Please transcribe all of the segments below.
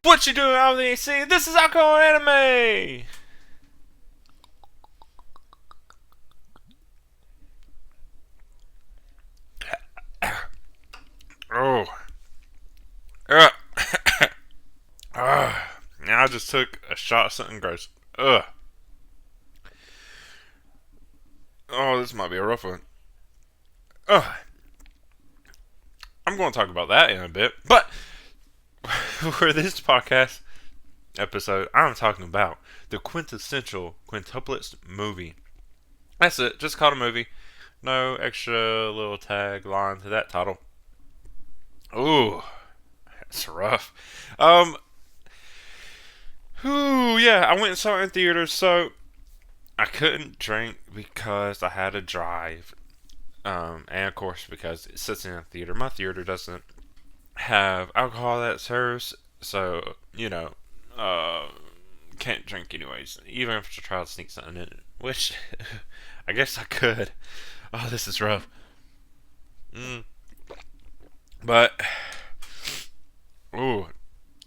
What you doing out there? See, this is alcoholandanime. Oh, uh, now I just took a shot of something gross. Ugh. Oh, this might be a rough one. Ugh. I'm going to talk about that in a bit, but for this podcast episode, I'm talking about the Quintessential Quintuplets movie. That's it. Just called a movie. No extra little tagline to that title. Ooh, that's rough. Um, Ooh, yeah, I went and saw it in theaters, so I couldn't drink because I had to drive. And of course, because it sits in a theater. My theater doesn't have alcohol that serves, so, uh, can't drink anyways. Even if I try to sneak something in it, which I guess I could. Oh, this is rough. Mm. But, ooh,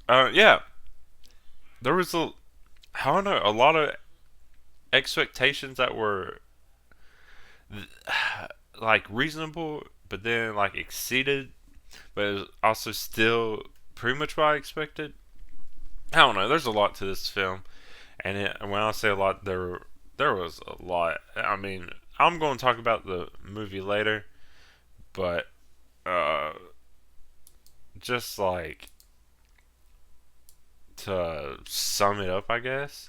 yeah, there was I don't know, a lot of expectations that were like reasonable, but then like exceeded, but it was also still pretty much what I expected. I don't know. There's a lot to this film, and when I say a lot, there was a lot. I mean, I'm going to talk about the movie later, but uh, just like to sum it up, I guess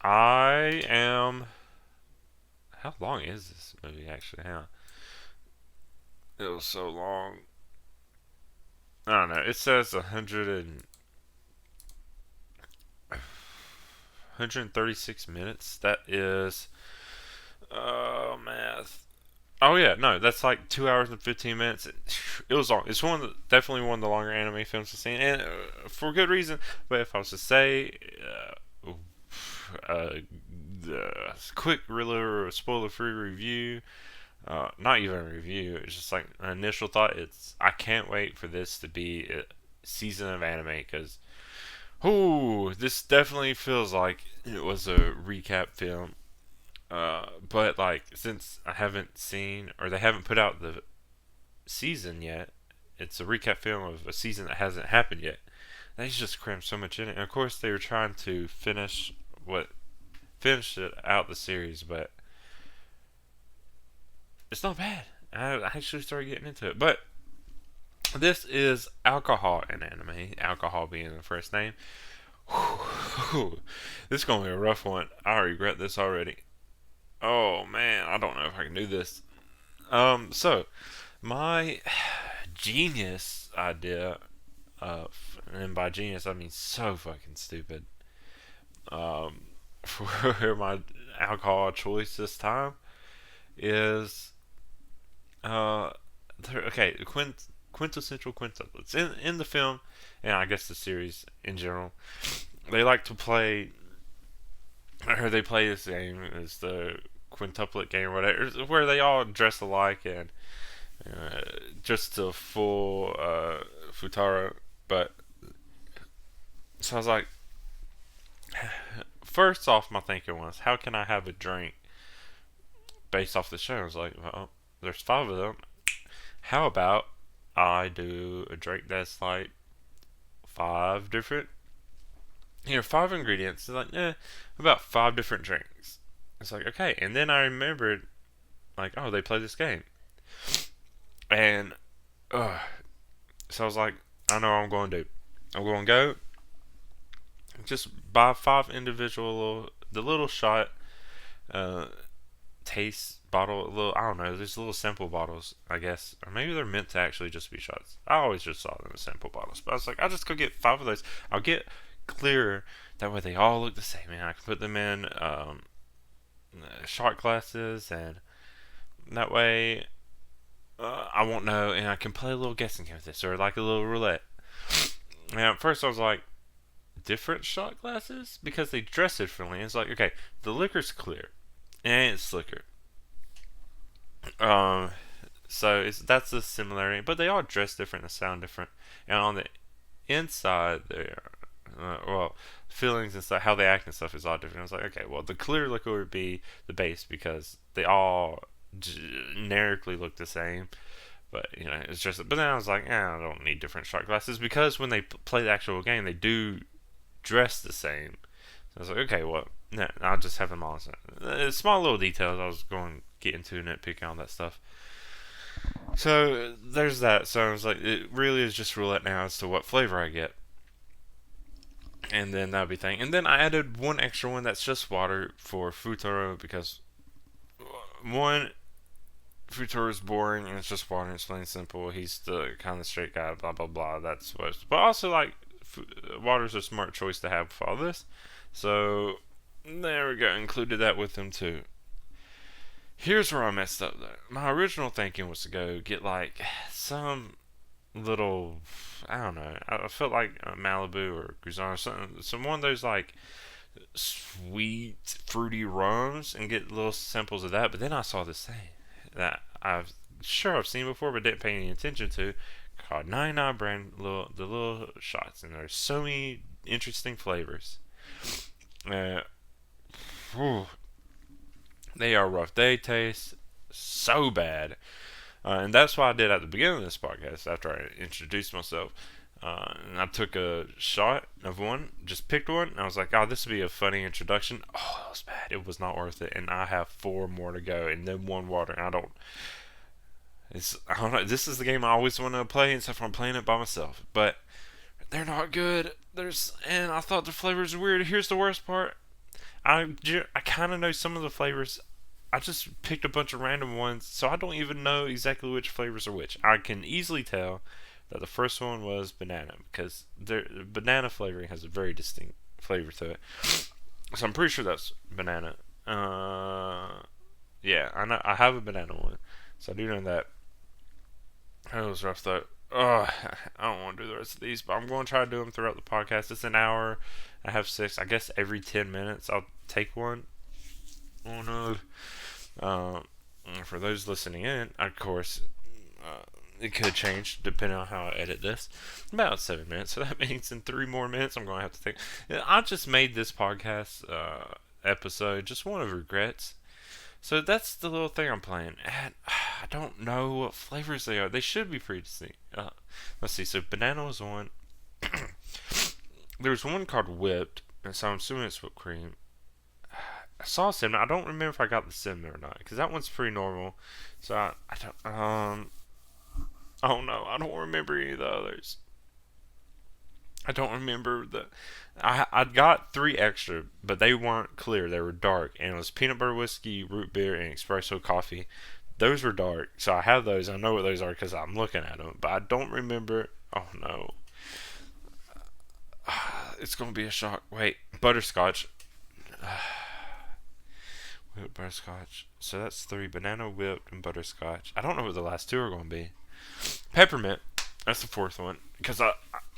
I am. How long is this movie actually? Hang on. It was so long. I don't know. It says 136 minutes. That is, math. Oh yeah, no, that's like 2 hours and 15 minutes. It was long. It's definitely one of the longer anime films I've seen, and for good reason. But if I was to say, uh, quick, really spoiler-free review, not even a review. It's just like an initial thought. I can't wait for this to be a season of anime because, ooh, this definitely feels like it was a recap film. But like since I haven't seen or they haven't put out the season yet, it's a recap film of a season that hasn't happened yet. They just crammed so much in it, and of course they were trying to finish it out the series, but it's not bad. I actually started getting into it, but this is alcohol in anime. Alcohol being the first name. This is gonna be a rough one. I regret this already. Oh man, I don't know if I can do this. So my genius idea, and by genius I mean so fucking stupid, um, for my alcohol choice this time is, uh, okay, quintessential quintuplets in the film, and I guess the series in general. They like to play, or they play this game as the quintuplet game or whatever, where they all dress alike and just a full futaro. But so I was like, first off, my thinking was, how can I have a drink based off the show? I was like, well, there's five of them. How about I do a drink that's like five different, five ingredients? It's like, about five different drinks. It's like, okay. And then I remembered, like, oh, they play this game. And, so I was like, I know what I'm going to do. I'm going to go just buy five individual, the little shot, uh, taste bottle, little, I don't know, these little simple bottles, I guess. Or maybe they're meant to actually just be shots. I always just saw them as simple bottles. But I was like, I'll just go get five of those. I'll get clearer. That way they all look the same, and I can put them in shot glasses, and that way I won't know, and I can play a little guessing game with this, or like a little roulette. Now, at first I was like, different shot glasses? Because they dress differently. It's like, okay, the liquor's clear, and it's liquor. Um, So that's the similarity, but they all dress different and sound different. And on the inside, feelings and stuff, how they act and stuff is all different. I was like, okay, well, the clear liquid would be the base because they all generically look the same. But it's just. But then I was like, I don't need different shot glasses because when they play the actual game, they do dress the same. So I was like, okay, well, no, I'll just have them all. Small little details. I was going to get into nitpicking all that stuff. So there's that. So I was like, it really is just roulette now as to what flavor I get. And then that'll be thing. And then I added one extra one that's just water for Futuro because one, Futuro is boring and it's just water. It's plain simple. He's the kind of straight guy. Blah blah blah. That's what. But also like, water's a smart choice to have for all this. So there we go. Included that with him too. Here's where I messed up though. My original thinking was to go get like some little, I don't know. I felt like Malibu or Guzan or something. Some one of those like sweet fruity rums and get little samples of that. But then I saw this thing that I've seen before but didn't pay any attention to, called 99 brand, the little shots, and there's so many interesting flavors. Whew, they are rough. They taste so bad. And that's what I did at the beginning of this podcast after I introduced myself. And I took a shot of one, just picked one, and I was like, oh, this would be a funny introduction. Oh, it was bad. It was not worth it. And I have 4 more to go, and then 1 water. And I don't know. This is the game I always want to play, except for I'm playing it by myself. But they're not good. And I thought the flavors were weird. Here's the worst part. I kind of know some of the flavors. I just picked a bunch of random ones, so I don't even know exactly which flavors are which. I can easily tell that the first one was banana because the banana flavoring has a very distinct flavor to it. So I'm pretty sure that's banana. Yeah, I know I have a banana one, so I do know that. That was rough though. Oh, I don't want to do the rest of these, but I'm going to try to do them throughout the podcast. It's an hour. I have 6. I guess every 10 minutes I'll take one. Oh no. For those listening in, of course, it could change depending on how I edit this. About 7 minutes, so that means in 3 more minutes I'm going to have to think. I just made this podcast episode just one of regrets. So that's the little thing I'm playing. And I don't know what flavors they are. They should be pretty distinct. Let's see. So banana was one. There was one called whipped, and so I'm assuming it's whipped cream. I saw cinnamon. I don't remember if I got the cinnamon or not, because that one's pretty normal. So I don't. Oh no, I don't remember any of the others. I don't remember the. I got 3 extra, but they weren't clear. They were dark, and it was peanut butter whiskey, root beer, and espresso coffee. Those were dark, so I have those. I know what those are because I'm looking at them, but I don't remember. Oh no, it's gonna be a shock. Wait, butterscotch. Whipped butterscotch. So that's 3: banana, whipped, and butterscotch. I don't know what the last 2 are gonna be. Peppermint. That's the 4th one because I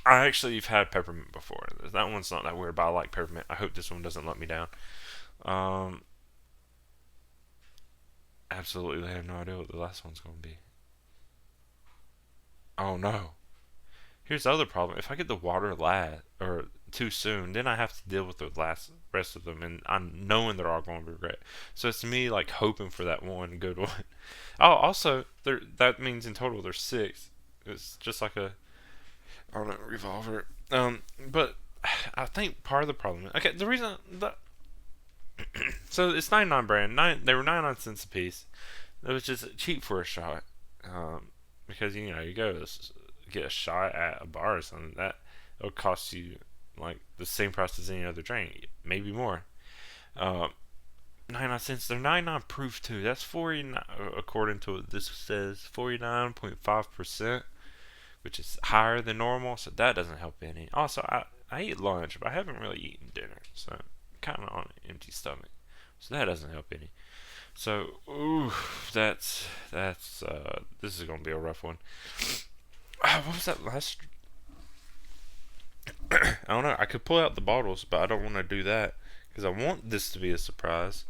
actually have had peppermint before. That one's not that weird, but I like peppermint. I hope this one doesn't let me down. Absolutely have no idea what the last one's going to be. Oh no. Here's the other problem. If I get the water or too soon, then I have to deal with the rest of them, and I'm knowing they're all going to regret. So it's me like hoping for that one good one. Oh, also, that means in total there's 6. It's just like a, I don't know, revolver. But I think part of the problem. Okay, the reason that. So it's 99 brand. They were 99 cents a piece. It was just cheap for a shot. Because you go get a shot at a bar or something, that it'll cost you like the same price as any other drink, maybe more. 99 cents. They're 99 proof too. That's 49, according to what this says, 49.5%, which is higher than normal. So that doesn't help any. Also, I eat lunch, but I haven't really eaten dinner, so I'm kind of on an empty stomach. So that doesn't help any. So, ooh, that's this is gonna be a rough one. What was that last? I don't know. I could pull out the bottles, but I don't want to do that because I want this to be a surprise.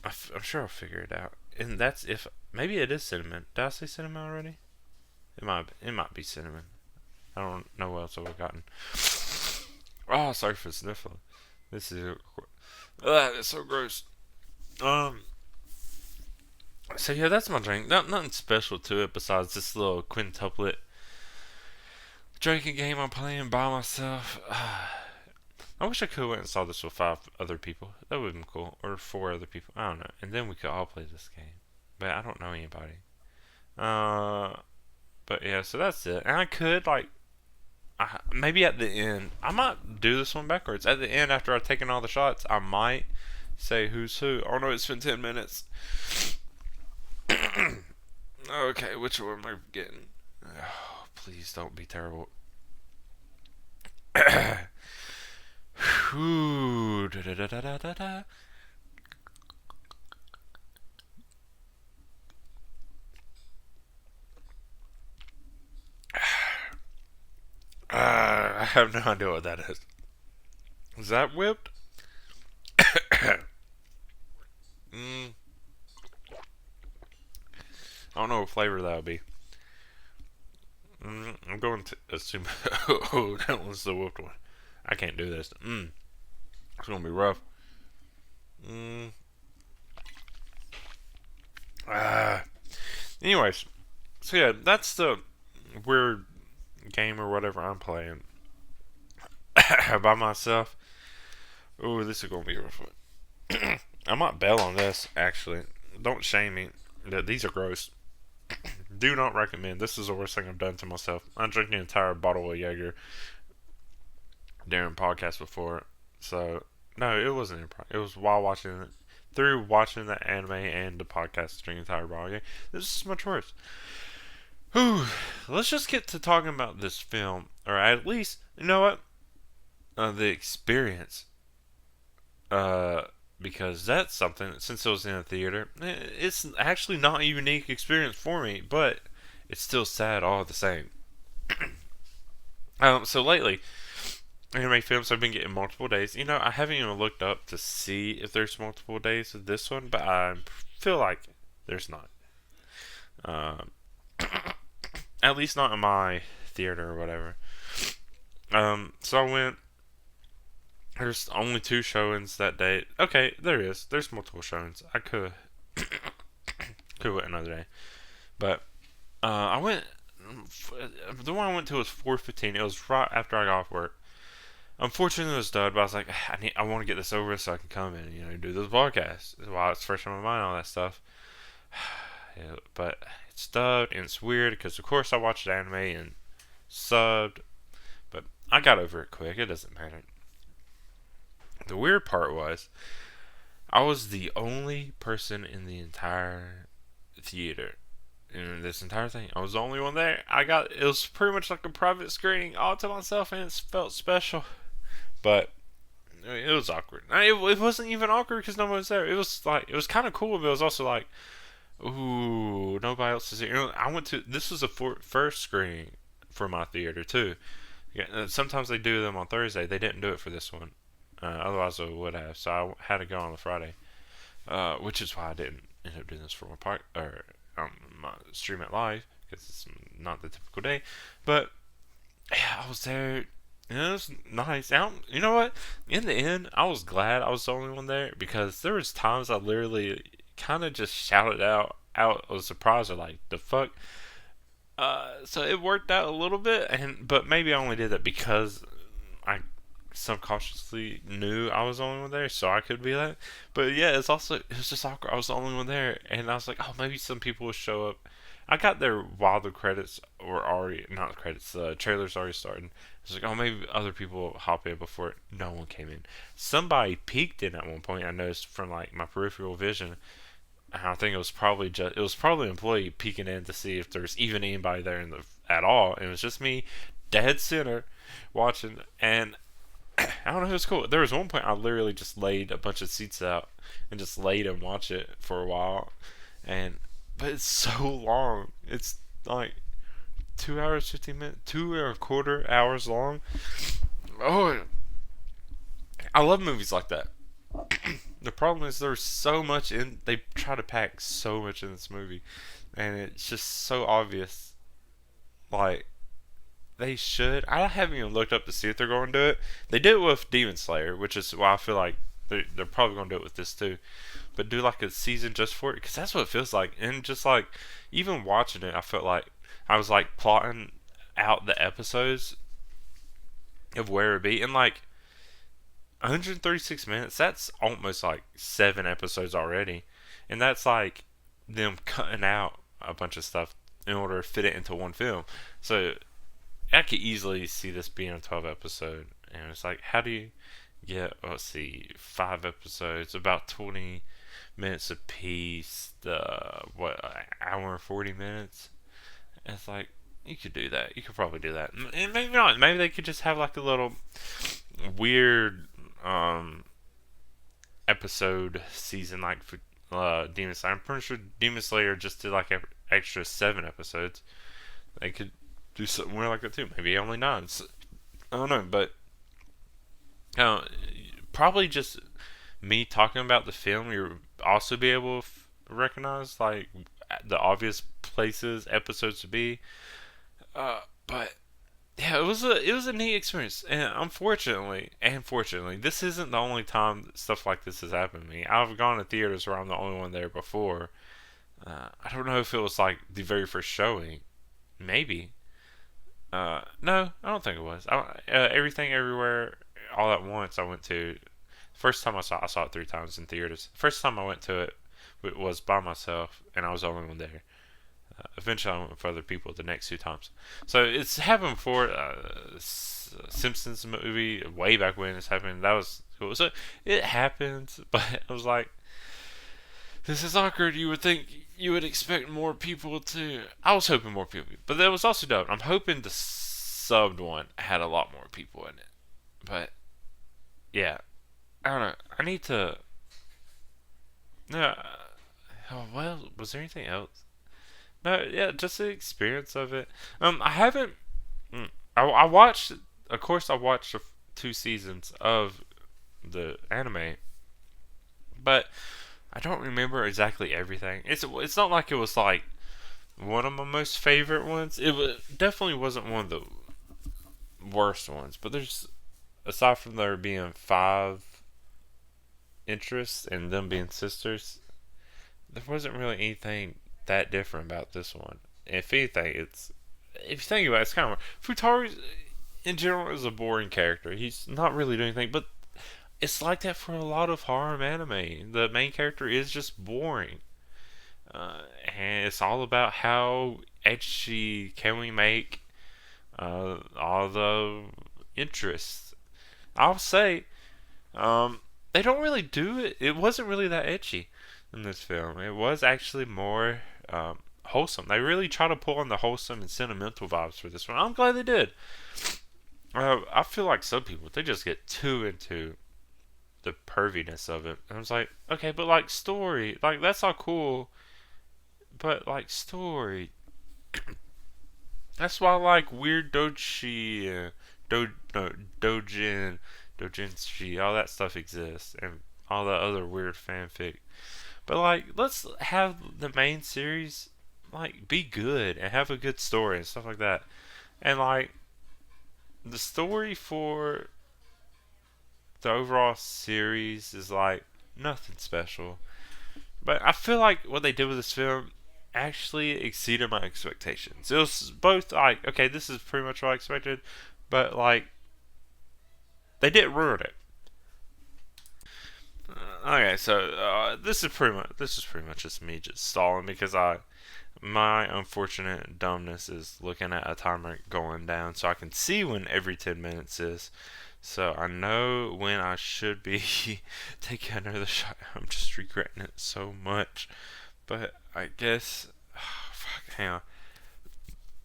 I'm sure I'll figure it out. And that's if Maybe it is cinnamon. Did I say cinnamon already? It might be cinnamon. I don't know what else I've gotten. Oh, sorry for sniffling. This is it's so gross. Um. So yeah, that's my drink. Nothing special to it besides this little quintuplet drinking game I'm playing by myself. I wish I could have went and saw this with 5 other people. That would have been cool. Or 4 other people. I don't know. And then we could all play this game. But I don't know anybody. Uh, but yeah, so that's it. And I could, like, maybe at the end, I might do this one backwards. At the end, after I've taken all the shots, I might say who's who. Oh no, it's been 10 minutes. Okay, which one am I getting? Oh, please don't be terrible. Ooh, da da da da da da. I have no idea what that is. Is that whipped? mm, I don't know what flavor that would be. I'm going to assume. Oh, that one's the whipped one. I can't do this. It's gonna be rough. Mm, ah. Anyways, so yeah, that's the weird game or whatever I'm playing by myself. Oh, this is gonna be a rough one. I might bail on this. Actually, don't shame me. These are gross. Do not recommend. This is the worst thing I've done to myself. I drank an entire bottle of Jaeger during podcast before. So no, it wasn't improv. It was while watching it. Through watching the anime and the podcast, drinking an entire bottle. This is much worse. Whew. Let's just get to talking about this film, or at least, you know what? The experience. Uh, because that's something. Since it was in a theater, it's actually not a unique experience for me, but it's still sad all the same. So lately, anime films have been getting multiple days. You know, I haven't even looked up to see if there's multiple days of this one, but I feel like there's not. Um, at least not in my theater or whatever. So I went. There's only 2 showings that day. Okay, there is. There's multiple showings. I could went another day, but I went. The one I went to was 4:15. It was right after I got off work. Unfortunately, it was done, but I was like, I want to get this over so I can come in and do this podcast while it's fresh on my mind, all that stuff. Yeah, but it's dubbed and it's weird because, of course, I watched anime and subbed, but I got over it quick. It doesn't matter. The weird part was I was the only person in the entire theater. In this entire thing, I was the only one there. It was pretty much like a private screening all to myself, and it felt special. But it was awkward. It wasn't even awkward because no one was there. It was kind of cool, but it was also like, ooh, nobody else is here. I went to this was the first screening for my theater too. Yeah, sometimes they do them on Thursday. They didn't do it for this one. Otherwise, I would have. So I had to go on the Friday, which is why I didn't end up doing this for my part or my stream it live because it's not the typical day. But yeah, I was there. And it was nice. You know what? In the end, I was glad I was the only one there because there was times I literally kind of just shouted out of surprise or like the fuck. So it worked out a little bit, but maybe I only did that because I subconsciously knew I was the only one there, so I could be that. But yeah, it was just awkward. I was the only one there, and I was like, oh, maybe some people will show up. I got there while the credits were already not the credits, the trailers already started. I was like, oh, maybe other people will hop in before no one came in. Somebody peeked in at one point. I noticed from like my peripheral vision. I think it was probably an employee peeking in to see if there's even anybody there at all. And it was just me, dead center, watching. And I don't know, it was cool. There was one point I literally just laid a bunch of seats out and just laid and watched it for a while. But it's so long. It's like 2 hours, 15 minutes, 2.25 hours long. Oh, I love movies like that. The problem is there's so much in. They try to pack so much in this movie, and it's just so obvious. Like they should. I haven't even looked up to see if they're going to do it. They did it with Demon Slayer, which is why I feel like they're probably going to do it with this too. But do like a season just for it, because that's what it feels like. And just like even watching it, I felt like I was like plotting out the episodes of where it'd be, and like 136 minutes. That's almost like 7 episodes already, and that's like them cutting out a bunch of stuff in order to fit it into one film. So I could easily see this being a 12 episode, and it's like, how do you get, let's see, 5 episodes, about 20 minutes a piece, what, hour and 40 minutes? And it's like, you could do that. You could probably do that. And maybe not. Maybe they could just have like a little weird episode season like for Demon Slayer. I'm pretty sure Demon Slayer just did like extra 7 episodes. They could do something weird like that too. Maybe only 9. So, I don't know, but uh, probably just me talking about the film, you'll also be able to recognize like the obvious places episodes to be. But yeah, it was a neat experience, and unfortunately, this isn't the only time stuff like this has happened to me. I've gone to theaters where I'm the only one there before. I don't know if it was like the very first showing, maybe. No, I don't think it was. Everything, everywhere, all at once. I went to. First time I saw it 3 times in theaters. First time I went to it was by myself, and I was the only one there. Eventually, I went with other people the next 2 times. So it's happened before. Simpsons movie way back when it's happened. That was cool. So it happens, but I was like, this is awkward. You would think you would expect more people to. I was hoping more people, but that was also dope. I'm hoping the subbed one had a lot more people in it. But yeah, I don't know. I need to. No. Oh, well, was there anything else? No, yeah, just the experience of it. I haven't. I watched. Of course, I watched 2 seasons of the anime, but I don't remember exactly everything. It's not like it was like one of my most favorite ones. Definitely wasn't one of the worst ones. But there's aside from there being 5 interests and them being sisters, there wasn't really anything that different about this one. If anything, if you think about it, it's kind of Futari in general is a boring character. He's not really doing anything, but it's like that for a lot of horror anime. The main character is just boring, and it's all about how edgy can we make all the interests. I'll say, they don't really do it. It wasn't really that edgy in this film. It was actually more wholesome. They really try to pull on the wholesome and sentimental vibes for this one. I'm glad they did. I feel like some people they just get too into the perviness of it. And I was like, okay, but like story, like that's all cool, but like story. That's why I like weird doji, no, dojinshi, all that stuff exists, and all that other weird fanfic. But like, let's have the main series like be good and have a good story and stuff like that. And like the story for the overall series is like nothing special. But I feel like what they did with this film actually exceeded my expectations. It was both like, okay, this is pretty much what I expected, but like they didn't ruin it. Okay, so this is pretty much just me just stalling because my unfortunate dumbness is looking at a timer going down so I can see when every 10 minutes is. So I know when I should be taking another shot. I'm just regretting it so much. But I guess. Oh, fuck, hang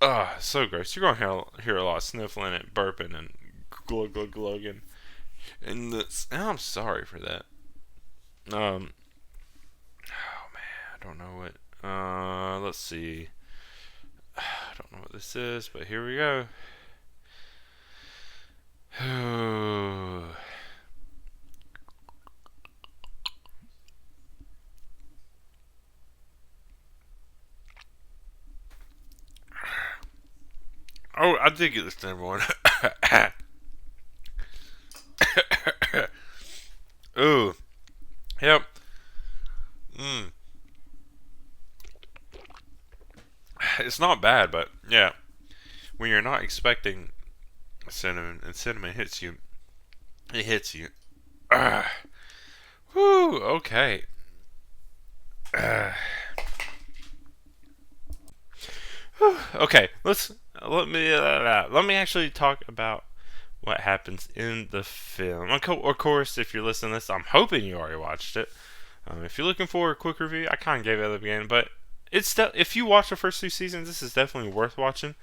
on. So gross. You're going to hear a lot of sniffling and burping and glug glug glugging. And I'm sorry for that. Oh man, I don't know what. Let's see. I don't know what this is, but here we go. Oh, I did get this number one. Ooh, yep. Mm. It's not bad, but yeah, when you're not expecting cinnamon and cinnamon hits you, it hits you. Uh, Whew. Okay. Uh, okay. Let me actually talk about what happens in the film. Of course, if you're listening to this, I'm hoping you already watched it. If you're looking for a quick review, I kind of gave it at the beginning, but if you watch the first two seasons, this is definitely worth watching.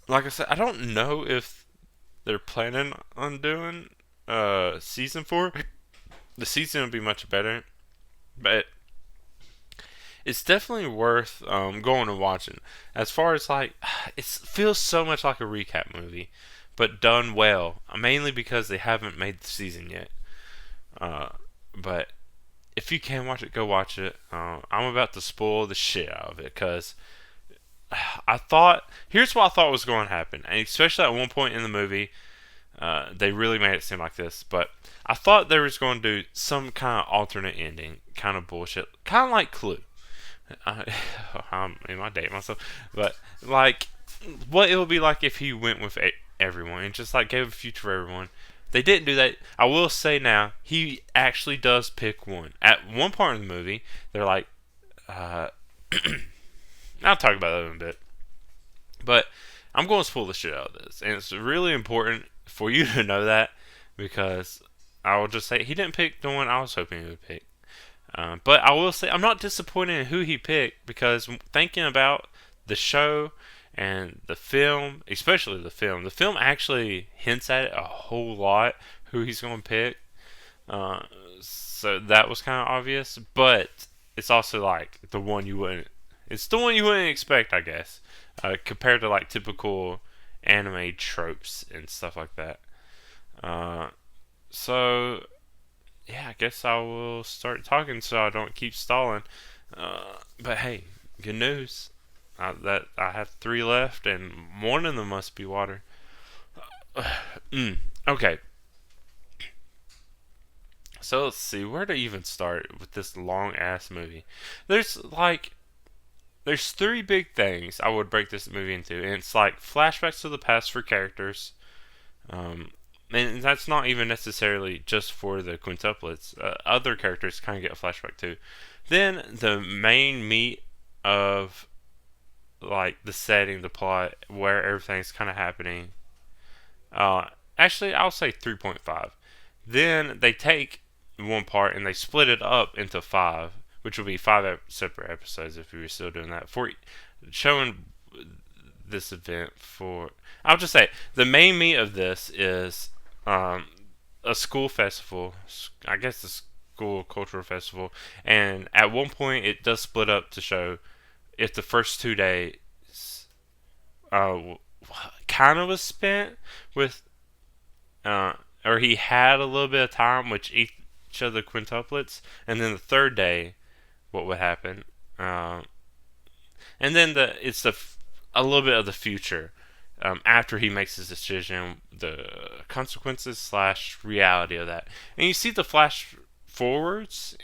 Like I said, I don't know if they're planning on doing season 4. The season would be much better, but it's definitely worth going and watching. As far as like, it feels so much like a recap movie, but done well. Mainly because they haven't made the season yet. But if you can watch it, go watch it. I'm about to spoil the shit out of it because here's what I thought was going to happen, and especially at one point in the movie, they really made it seem like this. But I thought they was going to do some kind of alternate ending, kind of bullshit, kind of like Clue. I date myself, but like what it would be like if he went with everyone and just like gave a future for everyone. They didn't do that. I will say now, he actually does pick one. At one part in the movie, they're like, I'll talk about that in a bit. But I'm going to spoil the shit out of this. And it's really important for you to know that because I will just say he didn't pick the one I was hoping he would pick. But I will say I'm not disappointed in who he picked because thinking about the show and the film, especially the film actually hints at it a whole lot who he's going to pick. So that was kind of obvious, but it's also like it's the one you wouldn't expect, I guess, compared to like typical anime tropes and stuff like that. So yeah, I guess I will start talking so I don't keep stalling. But hey, good news. That I have 3 left, and one of them must be water. Okay. So let's see where to even start with this long ass movie. There's like there's 3 big things I would break this movie into, and it's like flashbacks to the past for characters. And that's not even necessarily just for the quintuplets. Other characters kind of get a flashback too. Then the main meat of like the setting, the plot, where everything's kind of happening. Actually, I'll say 3.5. Then they take one part and they split it up into 5, which will be 5 separate episodes if we were still doing that for showing this event. I'll just say the main meat of this is a school festival. I guess the school cultural festival, and at one point it does split up to show if the first 2 days kind of was spent with or he had a little bit of time with each of the quintuplets, and then the third day what would happen, and then a little bit of the future, after he makes his decision, the consequences slash reality of that, and you see the flash forwards,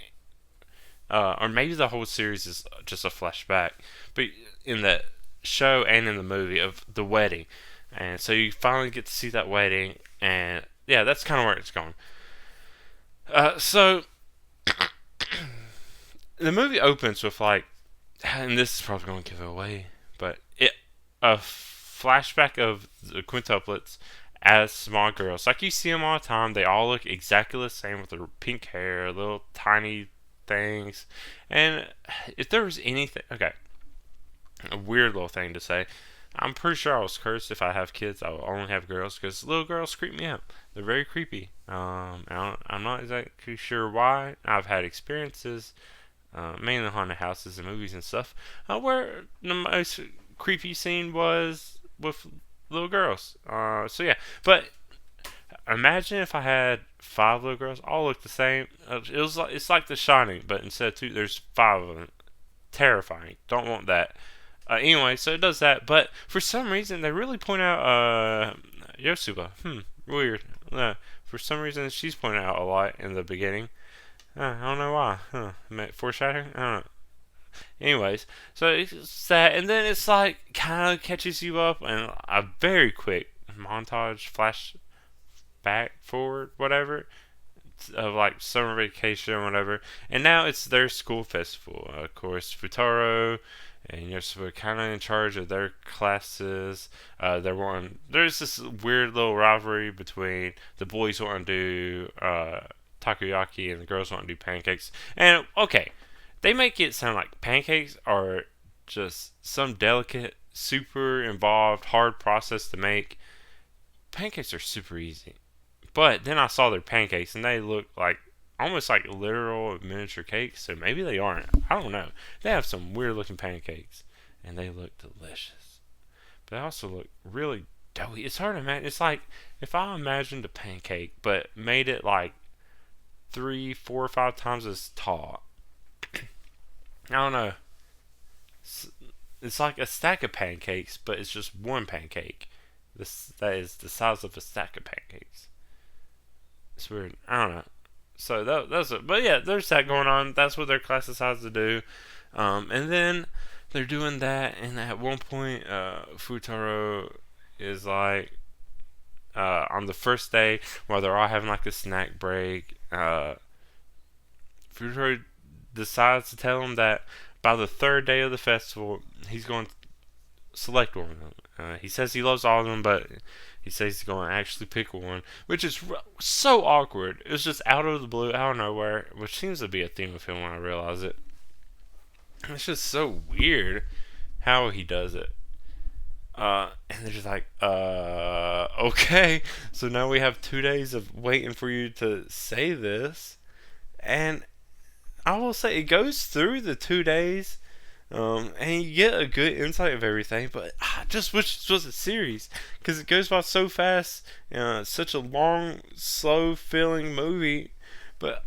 or maybe the whole series is just a flashback, but in the show and in the movie of the wedding, and so you finally get to see that wedding, and yeah, that's kind of where it's going. So the movie opens with like, and this is probably going to give it away, but a flashback of the quintuplets as small girls. Like you see them all the time. They all look exactly the same with their pink hair, little tiny things. And if there was anything, okay, a weird little thing to say. I'm pretty sure I was cursed. If I have kids, I will only have girls because little girls creep me out. They're very creepy. I'm not exactly sure why. I've had experiences, mainly in haunted houses and movies and stuff, where the most creepy scene was with little girls. So yeah, but imagine if I had 5 little girls, all look the same. It's like The Shining, but instead of 2, there's 5 of them. Terrifying. Don't want that. Anyway, so it does that, but for some reason they really point out Yosuba. Weird. For some reason she's pointed out a lot in the beginning. I don't know why. Foreshadowing? I don't know. Anyways, so it's that, and then it's like kind of catches you up, and a very quick montage, flash back, forward, whatever, of like summer vacation or whatever, and now it's their school festival. Of course, Futaro and Yosuba kind of in charge of their classes. There's this weird little rivalry between the boys want to do takoyaki and the girls want to do pancakes. And okay, they make it sound like pancakes are just some delicate, super involved, hard process to make. Pancakes are super easy. But then I saw their pancakes and they look like almost like literal miniature cakes, so maybe they aren't. I don't know. They have some weird looking pancakes and they look delicious. But they also look really doughy. It's hard to imagine. It's like if I imagined a pancake but made it like 3, 4, or 5 times as tall. I don't know. It's like a stack of pancakes, but it's just one pancake. That is the size of a stack of pancakes. It's weird. I don't know. So that's it. But yeah, there's that going on. That's what their class decides to do. And then they're doing that, and at one point, Futaro is like, on the first day, while they're all having like a snack break, Futaro decides to tell him that by the third day of the festival, he's going to select one of them. He says he loves all of them, but he says he's going to actually pick one, which is so awkward. It was just out of the blue, out of nowhere, which seems to be a theme of him when I realize it. It's just so weird how he does it. And they're just like, okay. So now we have 2 days of waiting for you to say this. And I will say it goes through the 2 days, and you get a good insight of everything. But I just wish this was a series because it goes by so fast. It's such a long, slow feeling movie. But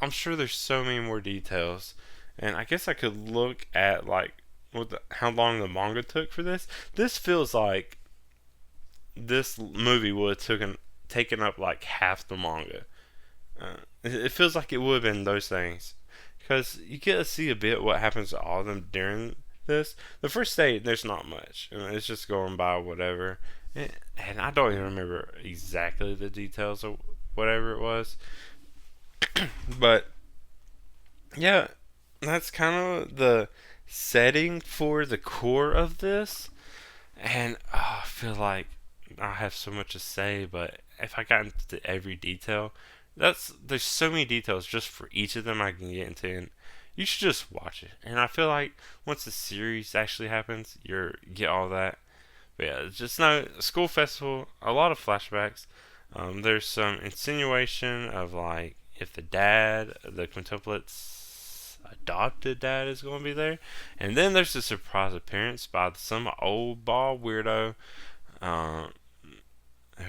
I'm sure there's so many more details, and I guess I could look at like how long the manga took for this. This feels like this movie would have taken up like half the manga. It feels like it would have been those things. Because you get to see a bit what happens to all of them during this. The first day, there's not much. It's just going by whatever. And I don't even remember exactly the details of whatever it was. But, yeah, that's kind of the setting for the core of this. And I feel like I have so much to say, but if I got into every detail, there's so many details just for each of them I can get into, and you should just watch it. And I feel like once the series actually happens, you get all that. But yeah, just know school festival, a lot of flashbacks. There's some insinuation of like if the quintuplets adopted dad is going to be there, and then there's a surprise appearance by some old ball weirdo,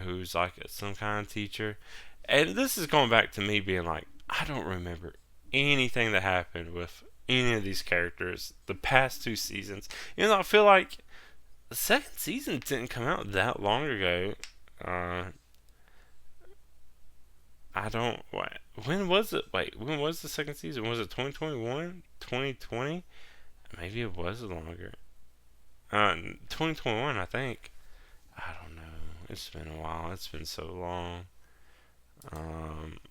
who's like some kind of teacher. And this is going back to me being like, I don't remember anything that happened with any of these characters the past 2 seasons. You know, I feel like the second season didn't come out that long ago. I don't. When was it? Wait, when was the second season? Was it 2021? 2020? Maybe it was longer. 2021, I think. I don't know. It's been a while. It's been so long.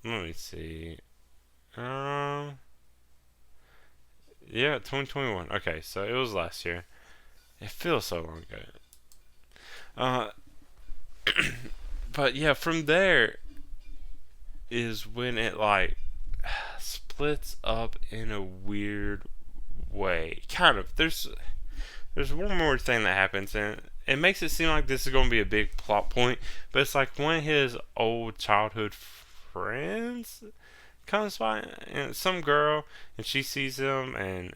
Let me see. Yeah, 2021. Okay, so it was last year. It feels so long ago. But yeah, from there is when it like splits up in a weird way. Kind of. There's one more thing that happens, and it makes it seem like this is going to be a big plot point, but it's like one of his old childhood friends comes by, and some girl, and she sees him, and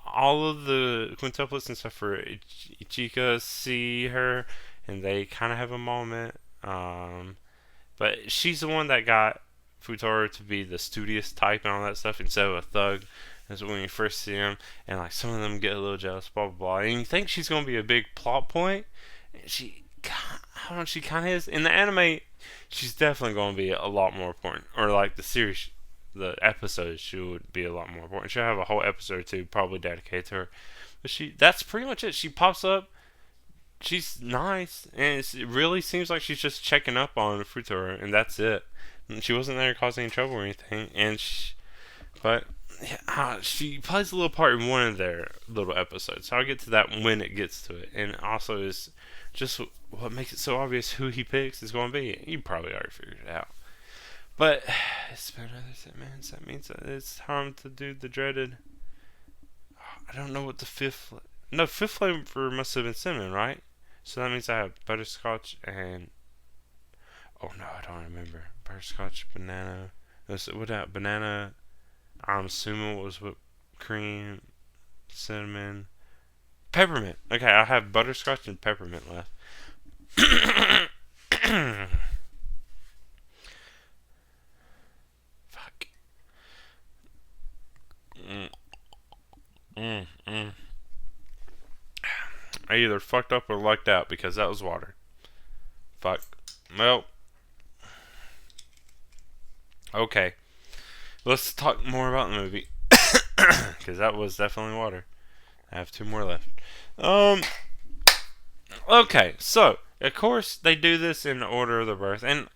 all of the quintuplets and stuff for Ichika see her, and they kind of have a moment. But she's the one that got Futaro to be the studious type and all that stuff instead of a thug. That's when you first see them, and like some of them get a little jealous, blah blah blah. And you think she's gonna be a big plot point. She, I don't know, she kind of is. In the anime, she's definitely gonna be a lot more important. Or like the series, the episodes, she would be a lot more important. She'll have a whole episode or two probably dedicated to her. But that's pretty much it. She pops up. She's nice, and it really seems like she's just checking up on Futuro, and that's it. And she wasn't there causing any trouble or anything, but yeah, she plays a little part in one of their little episodes. So I'll get to that when it gets to it, and also is just what makes it so obvious who he picks is going to be. You probably already figured it out, but it's been another 10 minutes. That means that it's time to do the dreaded. I don't know what the fifth. No, fifth flavor must have been cinnamon, right? So that means I have butterscotch and. Oh no, I don't remember. Butterscotch, banana. What that? Banana. I'm assuming it was whipped cream, cinnamon, peppermint. Okay, I have butterscotch and peppermint left. Fuck. I either fucked up or lucked out because that was water. Fuck. Well. Okay. Let's talk more about the movie. Because that was definitely water. I have 2 more left. Okay, so, of course, they do this in order of the birth. And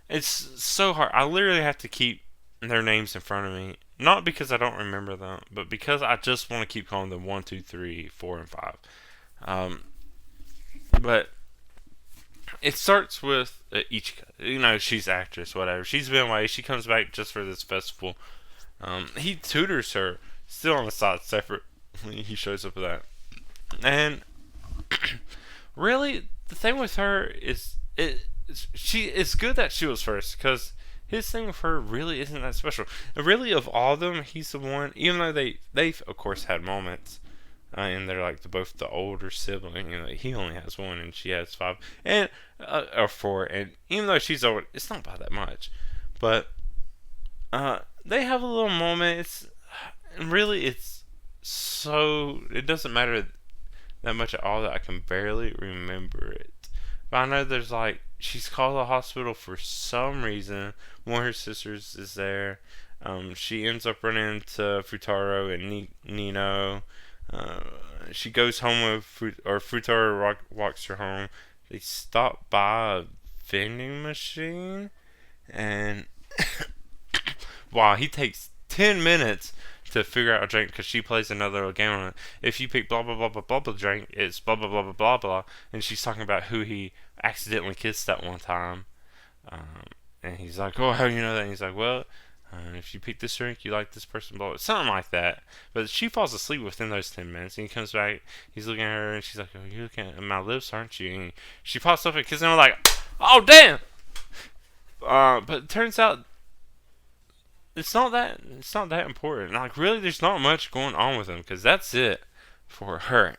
it's so hard. I literally have to keep their names in front of me. Not because I don't remember them, but because I just want to keep calling them 1, 2, 3, 4, and 5. But it starts with Ichika. You know, she's actress, whatever. She's been away. She comes back just for this festival. He tutors her, still on the side, separate. He shows up with that. And really, the thing with her is, it's good that she was first, because his thing with her really isn't that special. And really, of all of them, he's the one, even though they've, of course, had moments. And they're like both the older sibling. You know, he only has 1 and she has 5, and or 4. And even though she's old, it's not by that much. But they have a little moment. It's so it doesn't matter that much at all that I can barely remember it. But I know there's like she's called the hospital for some reason. One of her sisters is there. She ends up running into Futaro and Nino. She goes home with Futaro walks her home. They stop by a vending machine, and wow, he takes 10 minutes to figure out a drink because she plays another little game on it. If you pick blah blah blah blah blah blah drink, it's blah blah blah blah blah blah, and she's talking about who he accidentally kissed that one time. And he's like, "Oh, how do you know that?" And he's like, "Well, if you pick this drink, you like this person, blah, blah," something like that. But she falls asleep within those 10 minutes, and he comes back, he's looking at her, and she's like, "Oh, you're looking at my lips, aren't you?" And she pops up and kisses him, like, "Oh, damn!" But it turns out, it's not that important. Like, really, there's not much going on with him, because that's it for her.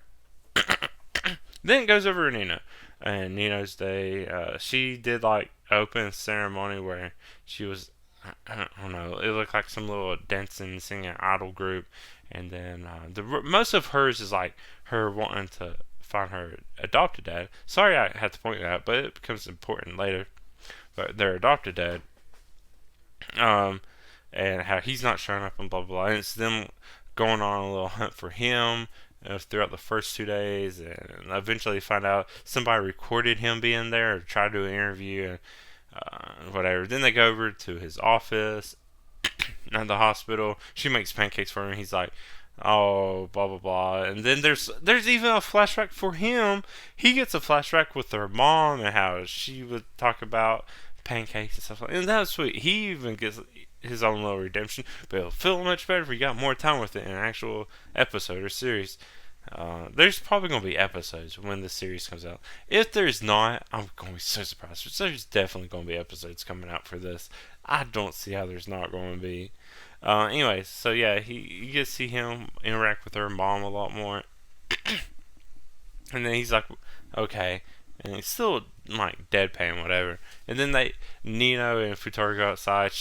Then it goes over to Nina. And Nina's day, she did, like, open ceremony where she was, I don't know. It looked like some little dancing, singing idol group, and then most of hers is like her wanting to find her adopted dad. Sorry, I had to point that out, but it becomes important later. But their adopted dad, and how he's not showing up and blah blah blah. And it's them going on a little hunt for him throughout the first 2 days, and eventually find out somebody recorded him being there or tried to do an interview. And, whatever. Then they go over to his office at the hospital. She makes pancakes for him. He's like, "Oh, blah blah blah." And then there's even a flashback for him. He gets a flashback with her mom and how she would talk about pancakes and stuff like that. And that's sweet. He even gets his own little redemption, but it'll feel much better if we got more time with it in an actual episode or series. There's probably going to be episodes when the series comes out. If there's not, I'm going to be so surprised. So there's definitely going to be episodes coming out for this. I don't see how there's not going to be. Anyway, so yeah, you get to see him interact with her mom a lot more. And then he's like, okay. And he's still like deadpan, whatever. And then Nino and Futaro go outside.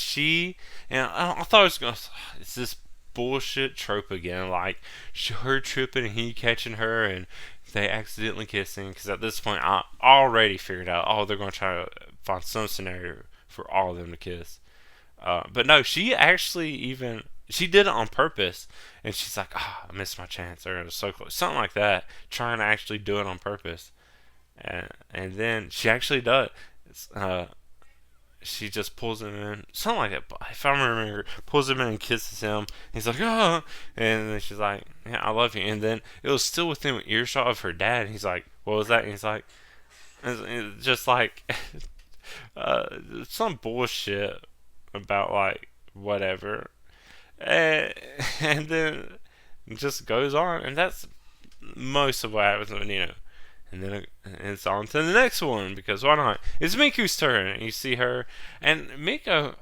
And I thought it was going to, it's this bullshit trope again, like her tripping and he catching her and they accidentally kissing. Because at this point, I already figured out, oh, they're going to try to find some scenario for all of them to kiss. But no, she actually even she did it on purpose, and she's like, "Ah, I missed my chance," or it was so close, something like that, trying to actually do it on purpose, and then she actually does. Uh, she just pulls him in, something like that. If I remember, pulls him in and kisses him. He's like, "Oh," and then she's like, "Yeah, I love you." And then it was still within earshot of her dad. And he's like, "What was that?" And he's like, it's just like uh, some bullshit about like whatever, and, and then it just goes on, and that's most of what happens with Nino. And then it's on to the next one because why not? It's Miku's turn. And you see her, and Miku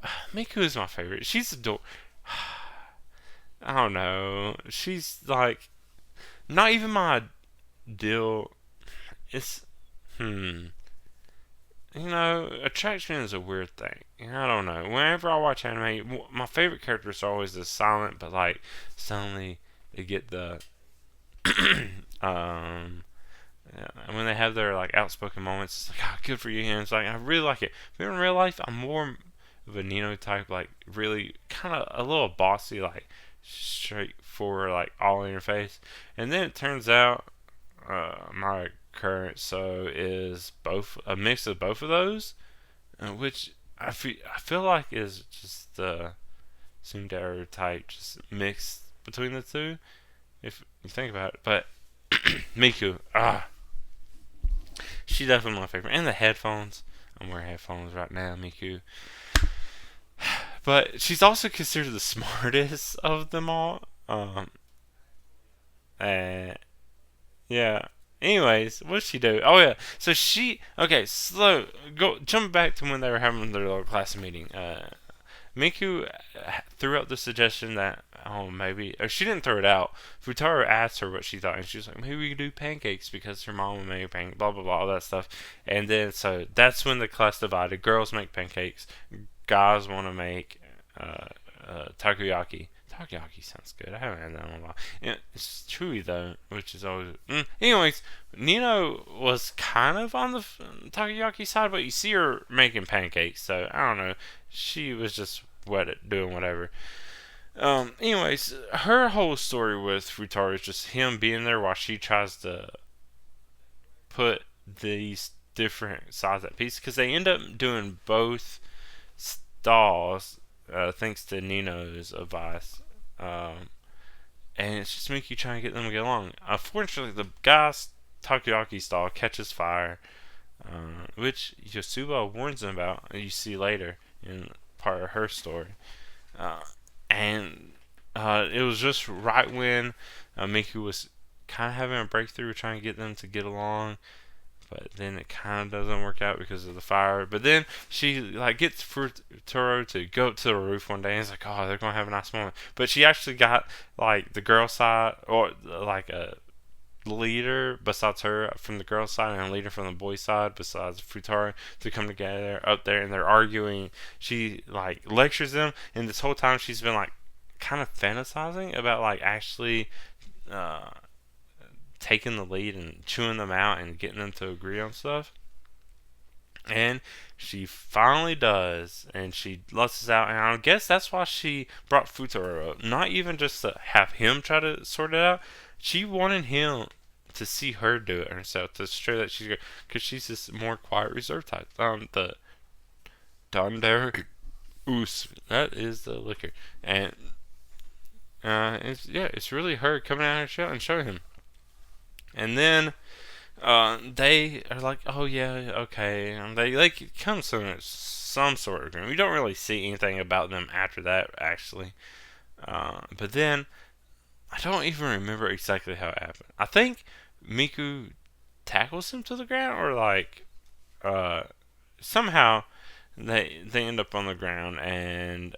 is my favorite. She's adorable. I don't know. She's like not even my deal. It's attraction is a weird thing. I don't know. Whenever I watch anime, my favorite characters are always the silent, but like suddenly they get the um. And when they have their like outspoken moments, it's like, oh, good for you. And it's like I really like it. But in real life, I'm more of a Nino type, like really kind of a little bossy, like straightforward, like all in your face. And then it turns out my current is both a mix of both of those, which I feel like is just the stereotype, just mixed between the two, if you think about it. But Miku, she's definitely my favorite. And the headphones, I'm wearing headphones right now, Miku. But she's also considered the smartest of them all. Uh, yeah. Anyways, what'd she do? Oh yeah. So she okay. Slow. Go jump back to when they were having their little class meeting. Miku threw out the suggestion that maybe or she didn't throw it out. Futaro asked her what she thought, and she was like, maybe we could do pancakes because her mom would make pancakes. Blah blah blah, all that stuff. And then so that's when the class divided. Girls make pancakes. Guys want to make takoyaki. Takoyaki sounds good. I haven't had that in a while. Yeah, it's chewy though, which is always. Anyways, Nino was kind of on the takoyaki side, but you see her making pancakes, so I don't know. She was just doing whatever. Anyways, her whole story with Futaro is just him being there while she tries to put these different sides at peace because they end up doing both stalls thanks to Nino's advice. And it's just Mickey trying to get them to get along. Unfortunately, the guy's takoyaki stall catches fire, which Yosuba warns them about. You see later in part of her story, and it was just right when Mickey was kind of having a breakthrough, trying to get them to get along. But then it kind of doesn't work out because of the fire. But then she like gets Futaro to go up to the roof one day, and it's like, oh, they're gonna have a nice moment. But she actually got like the girl side, or like a leader besides her from the girl side, and a leader from the boy side besides Futaro to come together up there, and they're arguing. She like lectures them, and this whole time she's been like kind of fantasizing about like actually. Taking the lead and chewing them out and getting them to agree on stuff. And she finally does, and she lets us out. And I guess that's why she brought Futaro up. Not even just to have him try to sort it out. She wanted him to see her do it herself, to show that she's good. Because she's this more quiet, reserved type. The Donder Oos. That is the liquor. And it's really her coming out of her shell and showing him. And then they are like, oh yeah, okay. And they like come to some sort of agreement. We don't really see anything about them after that, actually. But then I don't even remember exactly how it happened. I think Miku tackles him to the ground, or like somehow they end up on the ground, and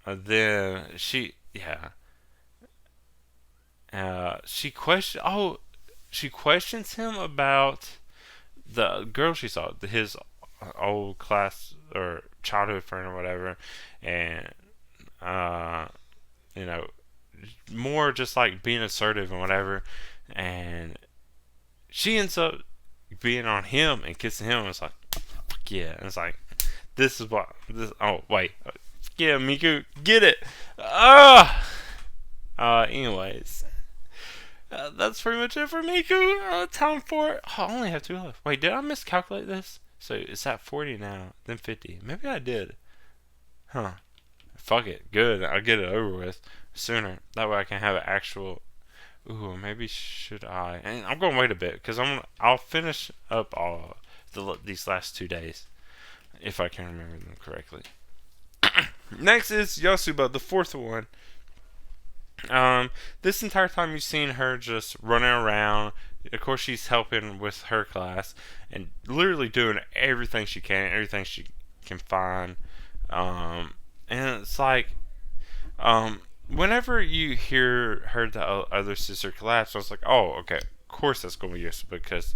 then she questions him about the girl she saw, his old class or childhood friend or whatever, and uh, you know, more just like being assertive and whatever. And she ends up being on him and kissing him. And it's like, fuck yeah. And it's like, this is what this. Oh wait, yeah, Miku, get it. Ah. Anyways, that's pretty much it for Miku. Time for it. Oh, I only have two left. Wait, did I miscalculate this? So it's at 40 now, then 50. Maybe I did. Huh. Fuck it. Good. I'll get it over with sooner. That way I can have an actual. Ooh, maybe should I? And I'm gonna wait a bit because I'll finish up all these last 2 days if I can remember them correctly. Next is Yasuba, the fourth one. This entire time you've seen her just running around. Of course, she's helping with her class and literally doing everything she can, everything she can find. And it's like, whenever you heard the other sister collapse, I was like, oh, okay, of course that's gonna be Yasuba because.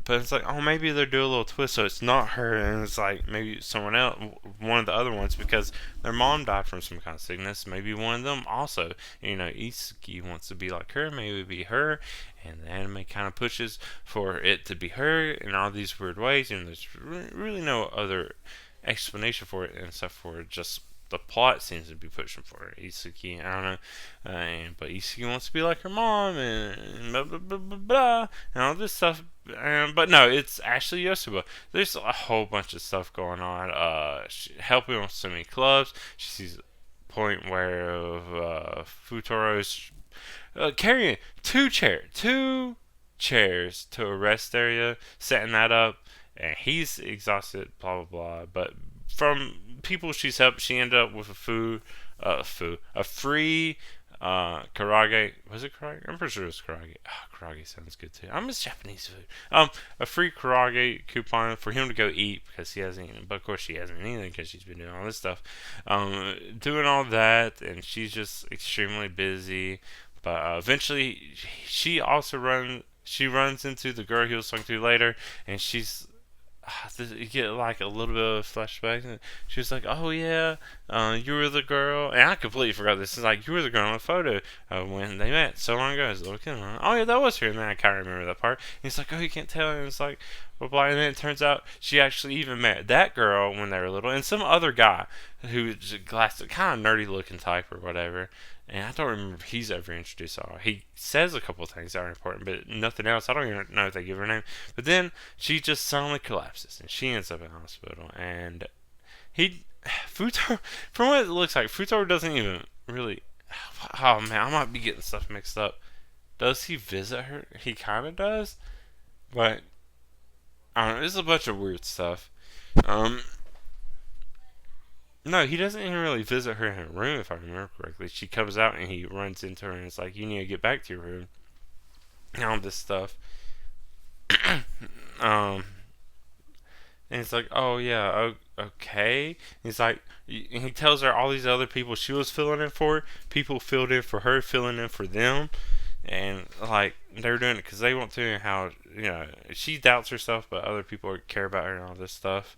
But it's like, oh, maybe they're doing a little twist, so it's not her, and it's like maybe someone else, one of the other ones, because their mom died from some kind of sickness. Maybe one of them also, Isuki wants to be like her, maybe it be her, and the anime kind of pushes for it to be her in all these weird ways, and there's really no other explanation for it except for just the plot seems to be pushing for Isuki. I don't know, but Isuki wants to be like her mom and blah blah blah blah, blah and all this stuff. But no, it's actually Yasuba. There's a whole bunch of stuff going on. Helping with so many clubs. She sees a point where Futuro's carrying two chairs to a rest area, setting that up, and he's exhausted. Blah blah blah. But from people she's helped, she ended up with a free karage. Was it karage? I'm pretty sure it was karage. Karage sounds good too. I miss Japanese food. A free karage coupon for him to go eat because he hasn't eaten. But of course she hasn't eaten because she's been doing all this stuff, doing all that, and she's just extremely busy. But eventually, she also runs. She runs into the girl he was talking to later, and she's you get like a little bit of flashback. And she was like, "Oh yeah, you were the girl," and I completely forgot this. It's like you were the girl in the photo when they met so long ago as a little kid. Oh yeah, that was her. And then I kind of remember that part. And it's like, "Oh, you can't tell." And it's like, blah blah. And then it turns out she actually even met that girl when they were little, and some other guy who's a glass, kind of nerdy looking type or whatever. And I don't remember if he's ever introduced her. He says a couple of things that are important, but nothing else. I don't even know if they give her name. But then she just suddenly collapses, and she ends up in the hospital. And Futaro, from what it looks like, Futaro doesn't even really. Oh man, I might be getting stuff mixed up. Does he visit her? He kind of does, but I don't know. There's a bunch of weird stuff. No, he doesn't even really visit her in her room, if I remember correctly. She comes out and he runs into her and it's like, you need to get back to your room. And all this stuff. And it's like, oh yeah, okay. And he's like, and he tells her all these other people she was filling in for, people filled in for her, filling in for them. And like, they're doing it because they want to, and how, she doubts herself, but other people care about her and all this stuff.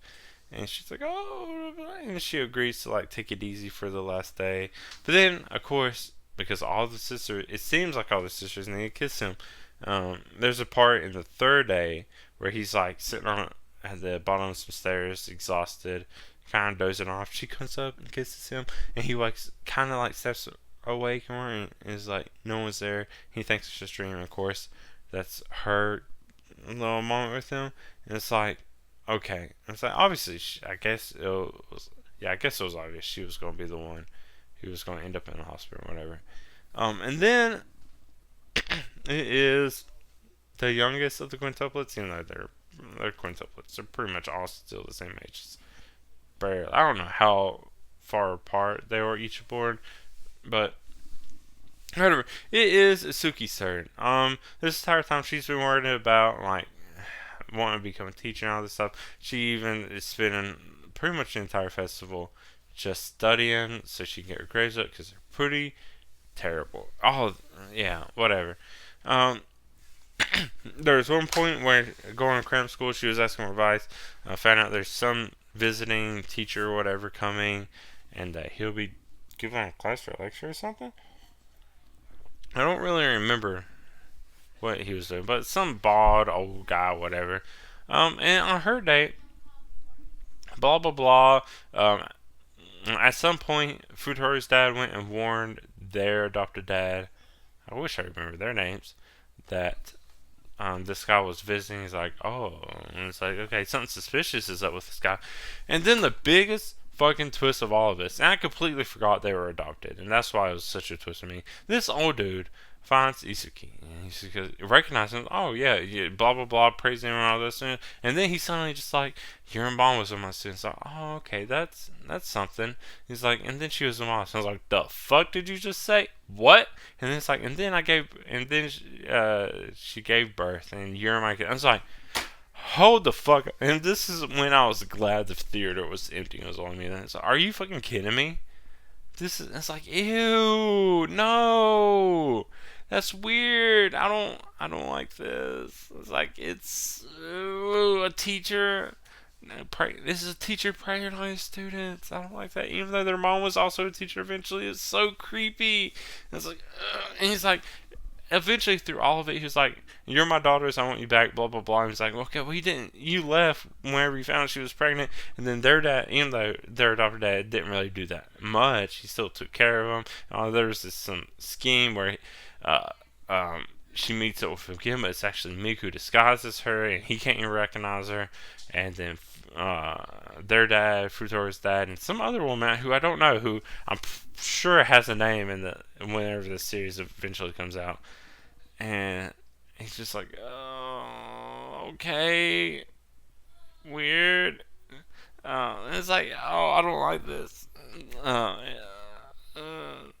And she's like, oh, and she agrees to like take it easy for the last day. But then, of course, because it seems like all the sisters need to kiss him. There's a part in the third day where he's like sitting at the bottom of some stairs, exhausted, kind of dozing off. She comes up and kisses him, and he like kind of like steps away from her and is like, no one's there. He thinks it's just a dream. Of course, that's her little moment with him, and it's like, okay. It's like, obviously, I guess it was obvious she was going to be the one who was going to end up in the hospital or whatever. And then it is the youngest of the quintuplets. They're quintuplets. They're pretty much all still the same age. Barely. I don't know how far apart they were each born, but whatever. It is Suki's turn. This entire time she's been worried about like wanting to become a teacher and all this stuff. She even is spending pretty much the entire festival just studying so she can get her grades up because they're pretty terrible. Oh, yeah, whatever. There was one point where going to cram school, she was asking for advice. Found out there's some visiting teacher or whatever coming, and that he'll be giving a class or a lecture or something. I don't really remember what he was doing, but some bald old guy, whatever. And on her date, blah blah blah. At some point, Futori's dad went and warned their adopted dad. I wish I remember their names. That this guy was visiting. He's like, oh, and it's like, okay, something suspicious is up with this guy. And then the biggest fucking twist of all of this, and I completely forgot they were adopted, and that's why it was such a twist to me. This old dude finds Isuki, and Isuki recognizes him. Oh yeah, yeah, blah blah blah, praising him and all this, and then he suddenly just like, you're in bond with one of my students. Like, oh okay, that's something. He's like, and then she was in bond. So I was like, the fuck did you just say? What? And then it's like, and then I gave, and then she gave birth, and you're my kid. I was like, hold the fuck up. And this is when I was glad the theater was empty. It was only me. It's like, are you fucking kidding me? It's like, ew, no, that's weird. I don't like this. It's like, it's a teacher. This is a teacher preying on his students. I don't like that. Even though their mom was also a teacher eventually, it's so creepy. And it's like, and he's like, eventually through all of it, he was like, "You're my daughters. I want you back." Blah blah blah. And he's like, "Okay, well, you didn't. You left whenever you found out she was pregnant." And then their dad, even though their adopted dad didn't really do that much, he still took care of them. There was this some scheme where, uh, she meets up with him, but it's actually Miku disguises her, and he can't even recognize her. And then their dad, Futori's dad, and some other woman who I don't know, who I'm sure has a name in the whenever the series eventually comes out. And he's just like, oh, okay, weird. It's like, oh, I don't like this.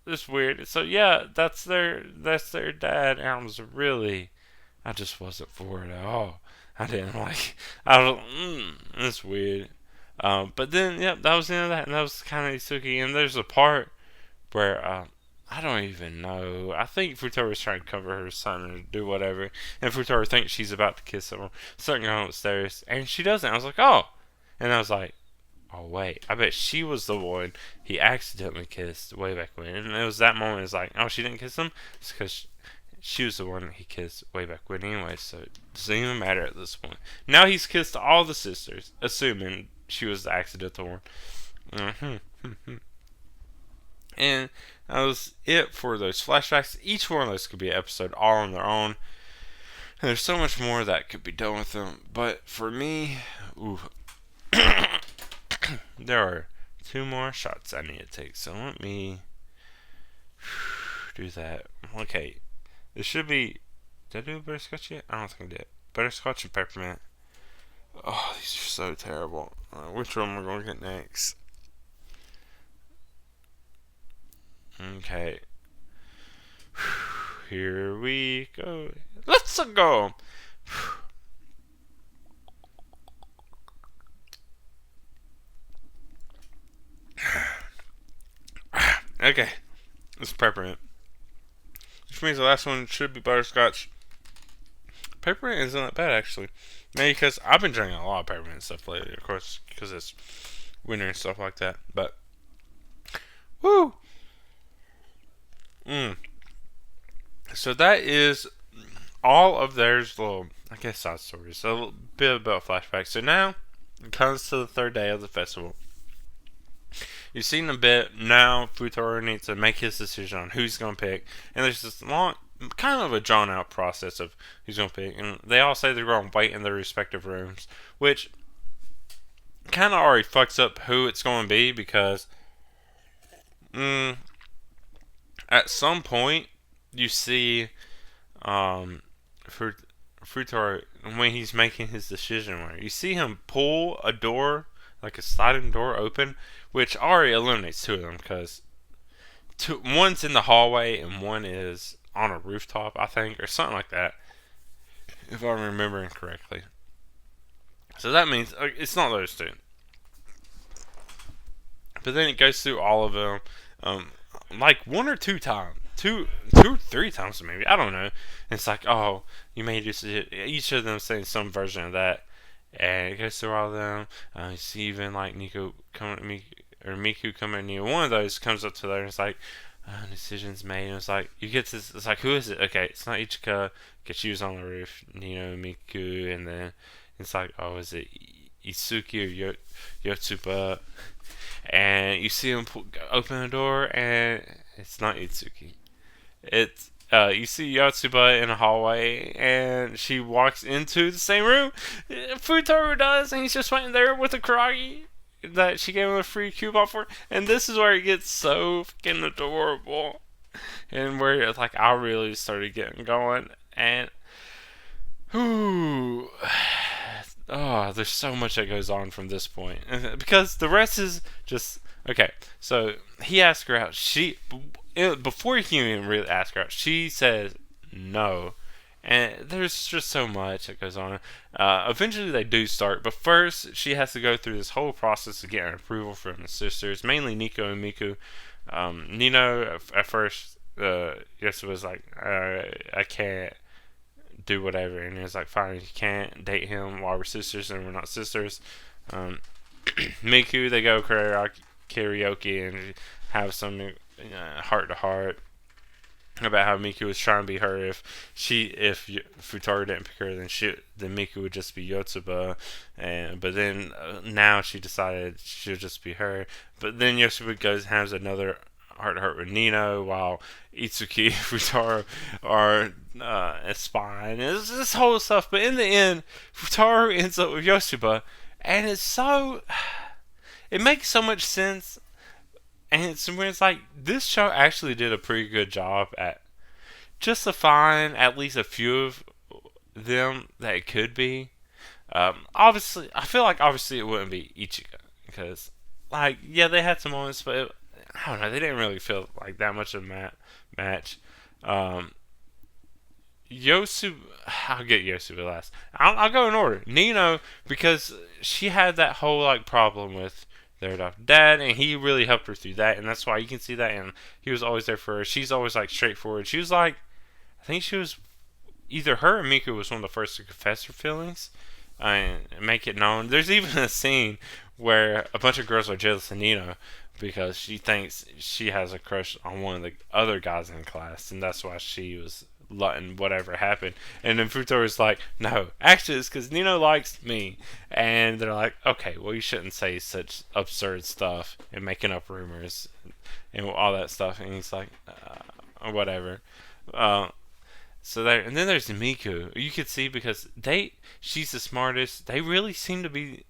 It's weird. So yeah, that's their dad. And I just wasn't for it at all. I didn't like. I don't. It's weird. But then, yep, that was the end of that, and that was kind of Isuki. And there's a part where I don't even know. I think Futaro was trying to cover her son or do whatever, and Futaro thinks she's about to kiss him. Something going upstairs, and she doesn't. I was like, oh, and I was like, oh wait, I bet she was the one he accidentally kissed way back when. And it was that moment. It's like, oh, she didn't kiss him. It's because she was the one he kissed way back when anyway. So it doesn't even matter at this point. Now he's kissed all the sisters, assuming she was the accidental one. And that was it for those flashbacks. Each one of those could be an episode all on their own. And there's so much more that could be done with them. But for me, ooh, there are 2 more shots I need to take. So let me do that. Okay. It should be. Did I do butterscotch yet? I don't think I did. Butterscotch and peppermint. Oh, these are so terrible. Which one am I going to get next? Okay. Here we go. Let's go. Okay. It's peppermint. Which means the last one should be butterscotch. Peppermint isn't that bad, actually. Maybe because I've been drinking a lot of peppermint stuff lately, of course, because it's winter and stuff like that. But, woo! So that is all of theirs little, I guess, side stories. So a little bit about flashbacks. So now, it comes to the 3rd day of the festival. You've seen a bit. Now Futaro needs to make his decision on who he's going to pick. And there's this long, kind of a drawn out process of who's going to pick. And they all say they're going to wait in their respective rooms, which kind of already fucks up who it's going to be because at some point you see Futaro when he's making his decision, where you see him pull a door, like a sliding door, open, which already eliminates 2 of them because one's in the hallway and one is on a rooftop, I think, or something like that, if I'm remembering correctly. So that means it's not those 2. But then it goes through all of them, like 1 or 2 times. 2, 3 times maybe. I don't know. And it's like, oh, you made this. Each of them saying some version of that, and it goes through all of them. You see even like Nico coming to me, or Miku come in, one of those comes up to there and it's like, decisions made. And it's like, you get this, it's like, who is it? Okay, it's not Ichika, because she was on the roof, Miku, and then it's like, oh, is it Isuki or Yotsuba? And you see him open the door, and it's not Itsuki. It's you see Yotsuba in a hallway, and she walks into the same room Futaro does, and he's just waiting there with a karagi that she gave him a free coupon for. And this is where it gets so fucking adorable, and where like I really started getting going. And ooh, oh, there's so much that goes on from this point because the rest is just okay. So he asked her out. Before he even really asked her out, she says no, and there's just so much that goes on. Eventually, they do start, but first she has to go through this whole process of getting approval from the sisters, mainly Nico and Miku. Nino at first, yes, was like, I can't do whatever, and he was like, fine, you can't date him while we're sisters and we're not sisters. Miku, they go karaoke and have some heart to heart about how Miku was trying to be her. If Futaro didn't pick her, then Miku would just be Yotsuba, but then now she decided she'll just be her. But then Yotsuba has another heart to heart with Nino, while Itsuki and Futaro are spying. It's this whole stuff, but in the end, Futaro ends up with Yotsuba, and it makes so much sense. And it's like, this show actually did a pretty good job at justifying at least a few of them that it could be. Obviously, I feel like obviously it wouldn't be Ichika, because, like, yeah, they had some moments, but I don't know, they didn't really feel like that much of a match. Yosuba, I'll get Yosuba last. I'll go in order. Nino, because she had that whole like problem with their adopted dad, and he really helped her through that, and that's why you can see that, and he was always there for her. She's always like straightforward. She was like, I think she was either her or Miku was one of the first to confess her feelings and make it known. There's even a scene where a bunch of girls are jealous of Nino because she thinks she has a crush on one of the other guys in class, and that's why she was letting whatever happened. And then Futora's like, no, actually it's because Nino likes me. And they're like, okay, well, you shouldn't say such absurd stuff and making up rumors and all that stuff. And he's like, whatever. So there, and then there's Miku. You could see, because she's the smartest. They really seem to be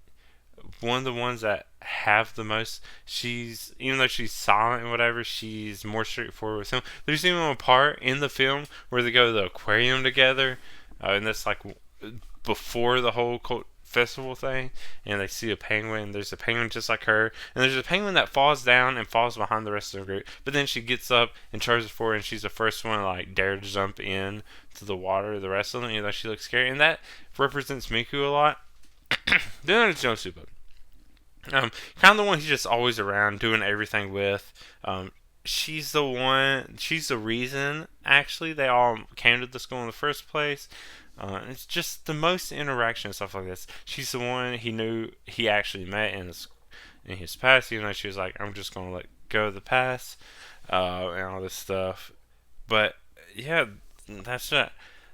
one of the ones that have the most. Even though she's silent and whatever, she's more straightforward with him. There's even a part in the film where they go to the aquarium together, and that's like before the whole festival thing, and they see a penguin. There's a penguin just like her, and there's a penguin that falls down and falls behind the rest of the group, but then she gets up and charges forward, and she's the first one to like dare to jump in to the water. The rest of them, she looks scary, and that represents Miku a lot. Then there's Yosuba. Kind of the one he's just always around, doing everything with. She's the reason, actually, they all came to the school in the first place. It's just the most interaction and stuff like this. She's the one he knew he actually met in his past, even though she was like, I'm just going to let go of the past, and all this stuff. But, yeah, that's that.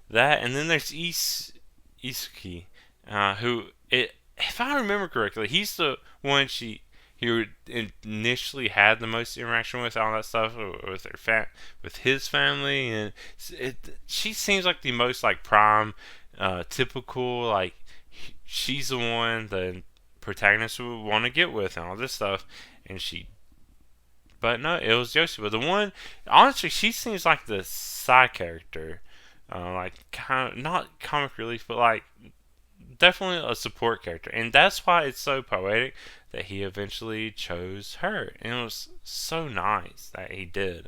And then there's Isuki, who, if I remember correctly, he's the one he initially had the most interaction with, all that stuff with with his family, and she seems like the most like prime, typical, like she's the one the protagonist would want to get with and all this stuff, but no, it was Yoshi. But the one, honestly, she seems like the side character, like kind of not comic relief, but like definitely a support character, and that's why it's so poetic that he eventually chose her, and it was so nice that he did.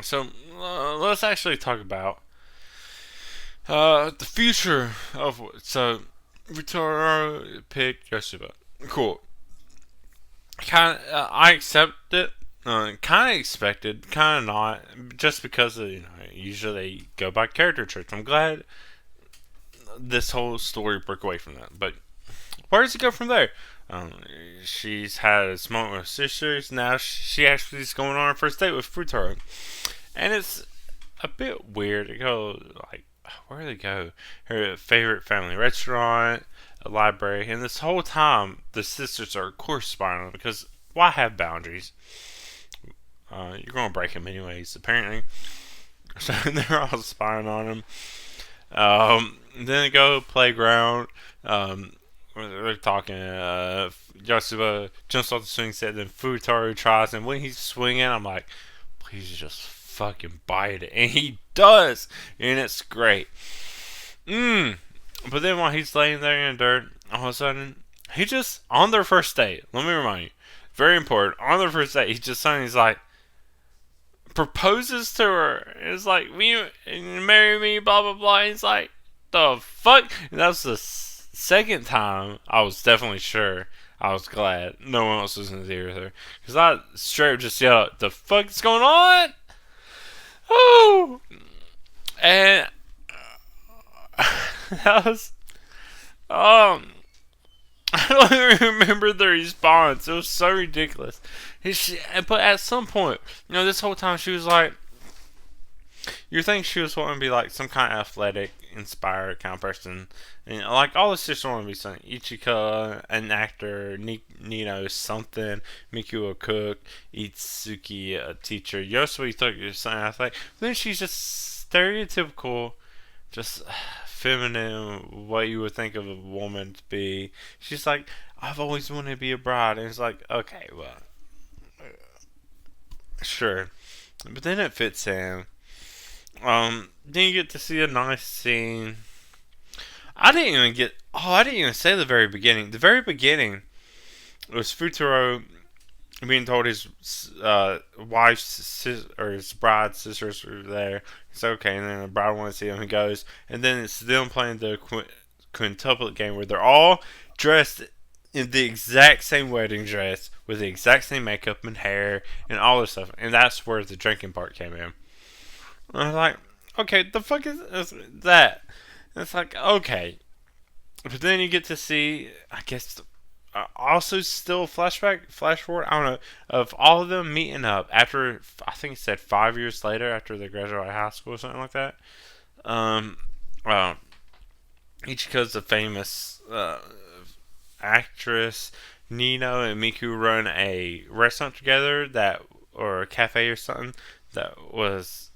So let's actually talk about the future of Futaro picked Yosuba. Cool. I accept it. Kind of expected, kind of not, just because of, usually they go by character traits. I'm glad this whole story broke away from that. But where does it go from there? Um, she's had a moment with her sisters. Now she actually is going on her first date with Futaro, and it's a bit weird. It goes like, where do they go? Her favorite family restaurant, a library, and this whole time the sisters are corresponding because why have boundaries? You're gonna break them anyways, apparently. So they're all spying on him. Then they go to playground. Um, they're talking. Yasuba jumps off the swing set. Then Futaro tries, and when he's swinging, I'm like, please just fucking bite it, and he does, and it's great. But then while he's laying there in the dirt, all of a sudden, he just on their first date. Let me remind you, very important. On their first date, he's like proposes to her. It's like, me, marry me, blah blah blah. And it's like, the fuck. And that's the second time I was definitely sure. I was glad no one else was in the theater with her, because I straight up just yelled, "The fuck is going on?" Oh, and that was I don't even remember the response. It was so ridiculous. But at some point, this whole time she was like, you think she was wanting to be like some kind of athletic, inspired kind of person. And like all the sisters want to be something. Ichika, an actor, Nino, something, Miku, a cook, Itsuki, a teacher. Yosuke, you thought you were something athletic. But then she's just stereotypical, just feminine, what you would think of a woman to be. She's like, I've always wanted to be a bride. And it's like, okay, well, sure. But then it fits in. Then you get to see a nice scene. I didn't even say the very beginning. The very beginning was Futaro being told his wife's or his bride's sisters were there. It's okay, and then the bride wants to see him. He goes, and then it's them playing the quintuplet game where they're all dressed in the exact same wedding dress with the exact same makeup and hair and all this stuff, and that's where the drinking part came in. And I was like, okay, the fuck is that? And it's like, okay. But then you get to see, I guess, also still flash forward, I don't know, of all of them meeting up after, I think it said 5 years later after they graduated high school or something like that. Ichika's a famous actress. Nino and Miku run a restaurant together or a cafe or something that was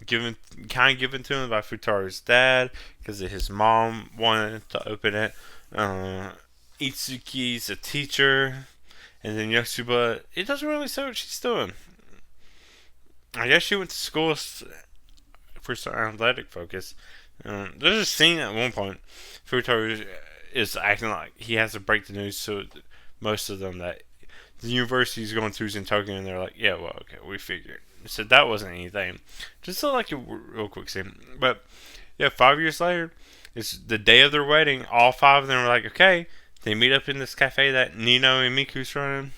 given to him by Futaro's dad because his mom wanted to open it. Itsuki's a teacher, and then Yotsuba, it doesn't really say what she's doing. I guess she went to school for some athletic focus. There's a scene at one point, Futaro is acting like he has to break the news to most of them that the university he's going to is in Tokyo, and they're like, yeah, well, okay, we figured. So that wasn't anything. Just like a real quick scene. But, yeah, 5 years later, it's the day of their wedding. All five of them were like, okay. They meet up in this cafe that Nino and Miku's running.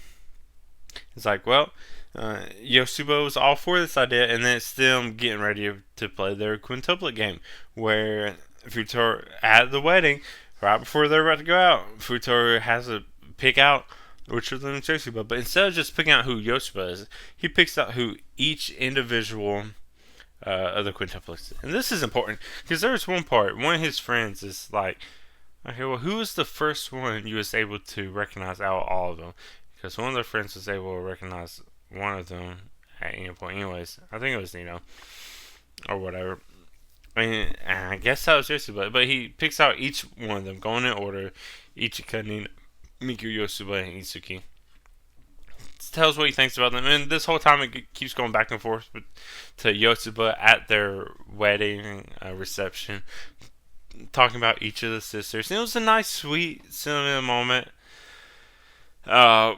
It's like, well, Yosuba was all for this idea, and then it's them getting ready to play their quintuplet game, where Futaro, at the wedding, right before they're about to go out, Futaro has to pick out which of them is Yosuba. But instead of just picking out who Yosuba is, he picks out who each individual of the quintuplets. And this is important, because there's one part, one of his friends is like, okay, well, who was the first one you was able to recognize out of all of them? Because one of their friends was able to recognize one of them at any point. Anyways, I think it was Nino. Or whatever. And I guess that was Yosuba. But he picks out each one of them, going in order. Ichika, Nino, Miku, Yosuba, and Itsuki. It tells what he thinks about them. And this whole time it keeps going back and forth to Yosuba at their wedding reception, talking about each of the sisters. And it was a nice, sweet, sentimental moment. And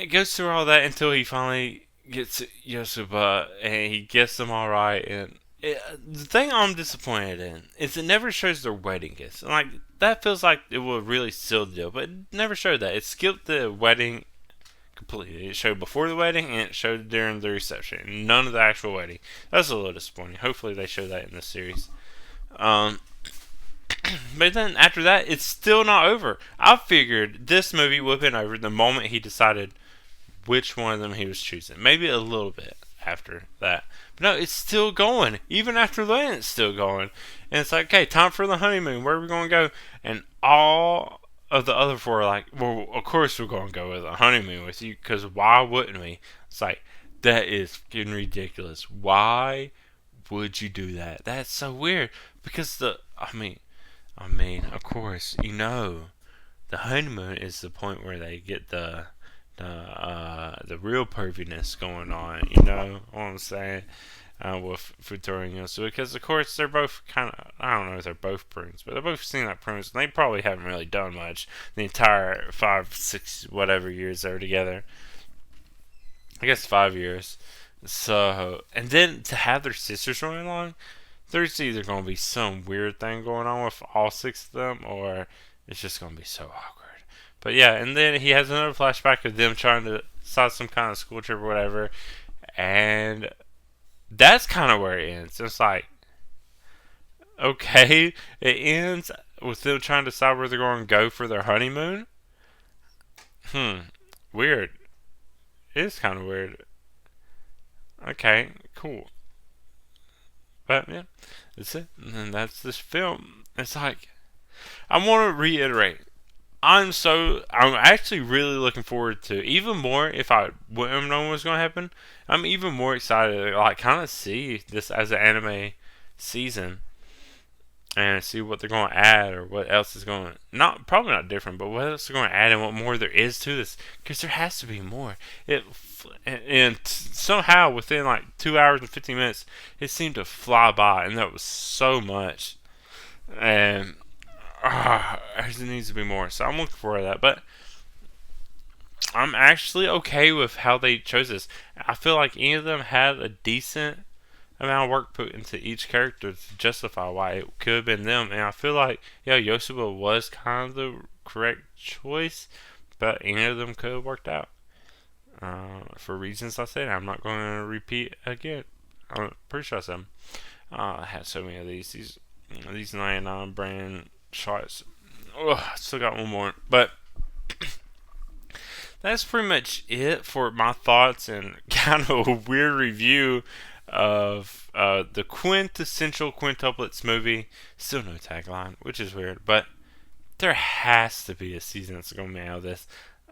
it goes through all that until he finally gets Yosuba, and he gets them all right. And the thing I'm disappointed in is it never shows their wedding gifts. And like, that feels like it would really seal the deal, but it never showed that. It skipped the wedding completely. It showed before the wedding, and it showed during the reception. None of the actual wedding. That's a little disappointing. Hopefully they show that in this series. But then after that, it's still not over. I figured this movie would have been over the moment he decided which one of them he was choosing. Maybe a little bit after that. But no, it's still going. Even after that, it's still going. And it's like, okay, time for the honeymoon. Where are we going to go? And all of the other four are like, well, of course we're going to go with a honeymoon with you, because why wouldn't we? It's like, that is fucking ridiculous. Why would you do that? That's so weird. Because of course, the honeymoon is the point where they get the real perviness going on. You know what I'm saying? With Futoriano. So because of course they're both kind of, I don't know if they're both prunes, but they're both seem like prunes, and they probably haven't really done much the entire 5, 6, whatever years they were together. I guess 5 years. So, and then to have their sisters running along, there's either going to be some weird thing going on with all 6 of them, or it's just going to be so awkward. But yeah, and then he has another flashback of them trying to start some kind of school trip or whatever, and that's kind of where it ends. It's like, okay, it ends with them trying to decide where they're going to go for their honeymoon. Weird. It is kind of weird. Okay, cool. But yeah, that's it. And that's this film. It's like, I want to reiterate. I'm actually really looking forward to, even more if I wouldn't have known what was going to happen, I'm even more excited to like kind of see this as an anime season and see what they're going to add, or what else is going to, probably not different, but what else they're going to add and what more there is to this, because there has to be more. And somehow within like 2 hours and 15 minutes, it seemed to fly by, and that was so much. And there needs to be more, so I'm looking forward to that. But I'm actually okay with how they chose this. I feel like any of them had a decent amount of work put into each character to justify why it could have been them. And I feel like, yeah, Yosuba was kind of the correct choice, but any of them could have worked out. For reasons I said, I'm not going to repeat again. I'm pretty sure I said them. I had so many of these 99 brand shots. I still got one more. But that's pretty much it for my thoughts and kind of a weird review of the Quintessential Quintuplets movie. Still no tagline, which is weird, but there has to be a season that's going to be out of this.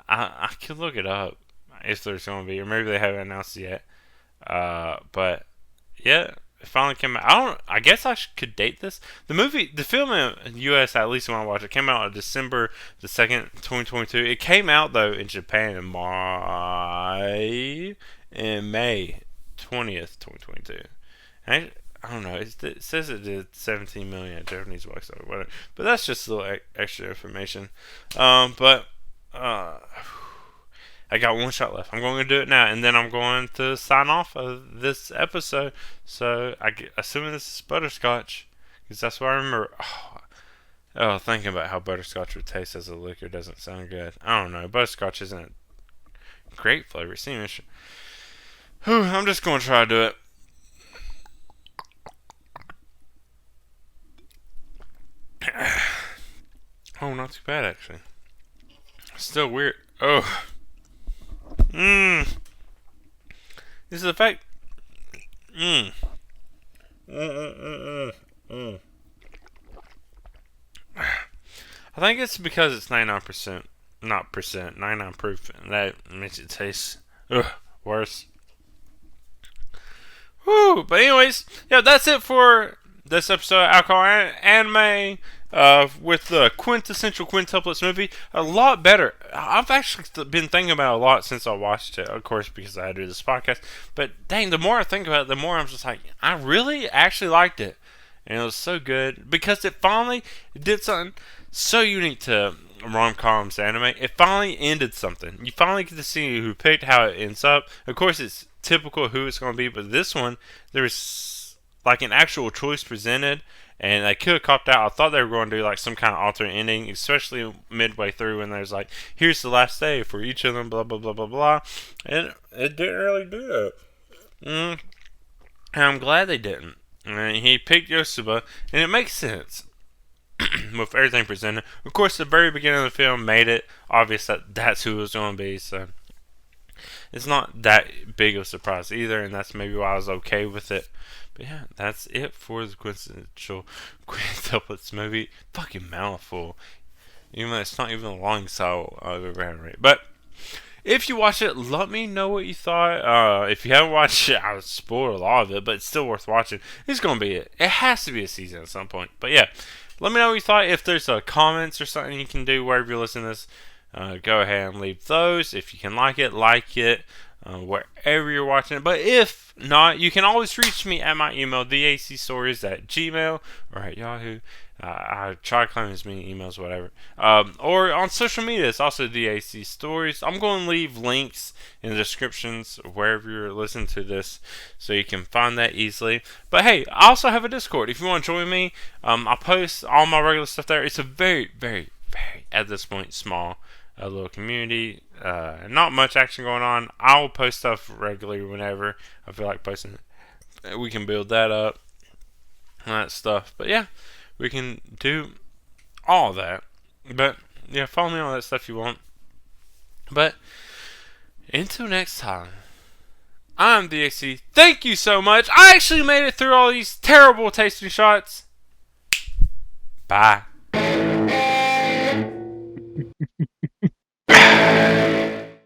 I could look it up if there's going to be, or maybe they haven't announced it yet. But yeah, it finally came out. I guess I could date this. The film in the U.S., at least when I watched it, came out on December the 2nd, 2022. It came out though in Japan in May 20th, 2022. I don't know. It says it did 17 million at Japanese box office, whatever. But that's just a little extra information. But I got one shot left. I'm going to do it now, and then I'm going to sign off of this episode. So, assuming this is butterscotch, because that's what I remember. Oh, thinking about how butterscotch would taste as a liquor doesn't sound good. I don't know. Butterscotch isn't a great flavor. I'm just going to try to do it. Oh, not too bad, actually. Still weird. Oh. This is the fact. I think it's because it's 99%, not percent, 99 proof, and that makes it taste worse. Woo! But anyways, yeah, that's it for this episode of Alcoholandanime. With the Quintessential Quintuplets movie, a lot better. I've actually been thinking about it a lot since I watched it, of course, because I had to do this podcast. But dang, the more I think about it, the more I'm just like, I really actually liked it. And it was so good because it finally did something so unique to rom-coms anime. It finally ended something. You finally get to see who picked, how it ends up. Of course, it's typical who it's going to be, but this one, there's like an actual choice presented. And they could have copped out. I thought they were going to do like some kind of alternate ending, especially midway through when there's like, here's the last day for each of them, blah, blah, blah, blah, blah. And it didn't really do that. And I'm glad they didn't. And he picked Yosuba, and it makes sense. with everything presented. Of course, the very beginning of the film made it obvious that that's who it was going to be, so it's not that big of a surprise either, and that's maybe why I was okay with it. But yeah, that's it for the Quintessential Quintuplets movie. Fucking mouthful. Even though it's not even the longest I've ever had it. But if you watch it, let me know what you thought. If you haven't watched it, I would spoil a lot of it, but it's still worth watching. It's gonna be it. It has to be a season at some point. But yeah, let me know what you thought. If there's comments or something you can do wherever you're listening to this, go ahead and leave those. If you can like it, wherever you're watching it. But if not, you can always reach me at my email, theacstories@gmail or at Yahoo. I try to claim as many emails, whatever. Or on social media, it's also the AC Stories. I'm going to leave links in the descriptions wherever you're listening to this, so you can find that easily. But hey, I also have a Discord. If you want to join me, I post all my regular stuff there. It's a very, very, very, at this point, small little community. Not much action going on. I'll post stuff regularly whenever I feel like posting it. We can build that up and that stuff. But yeah, we can do all that. But yeah, follow me on all that stuff you want. But until next time, I'm DXC. Thank you so much. I actually made it through all these terrible tasting shots. Bye.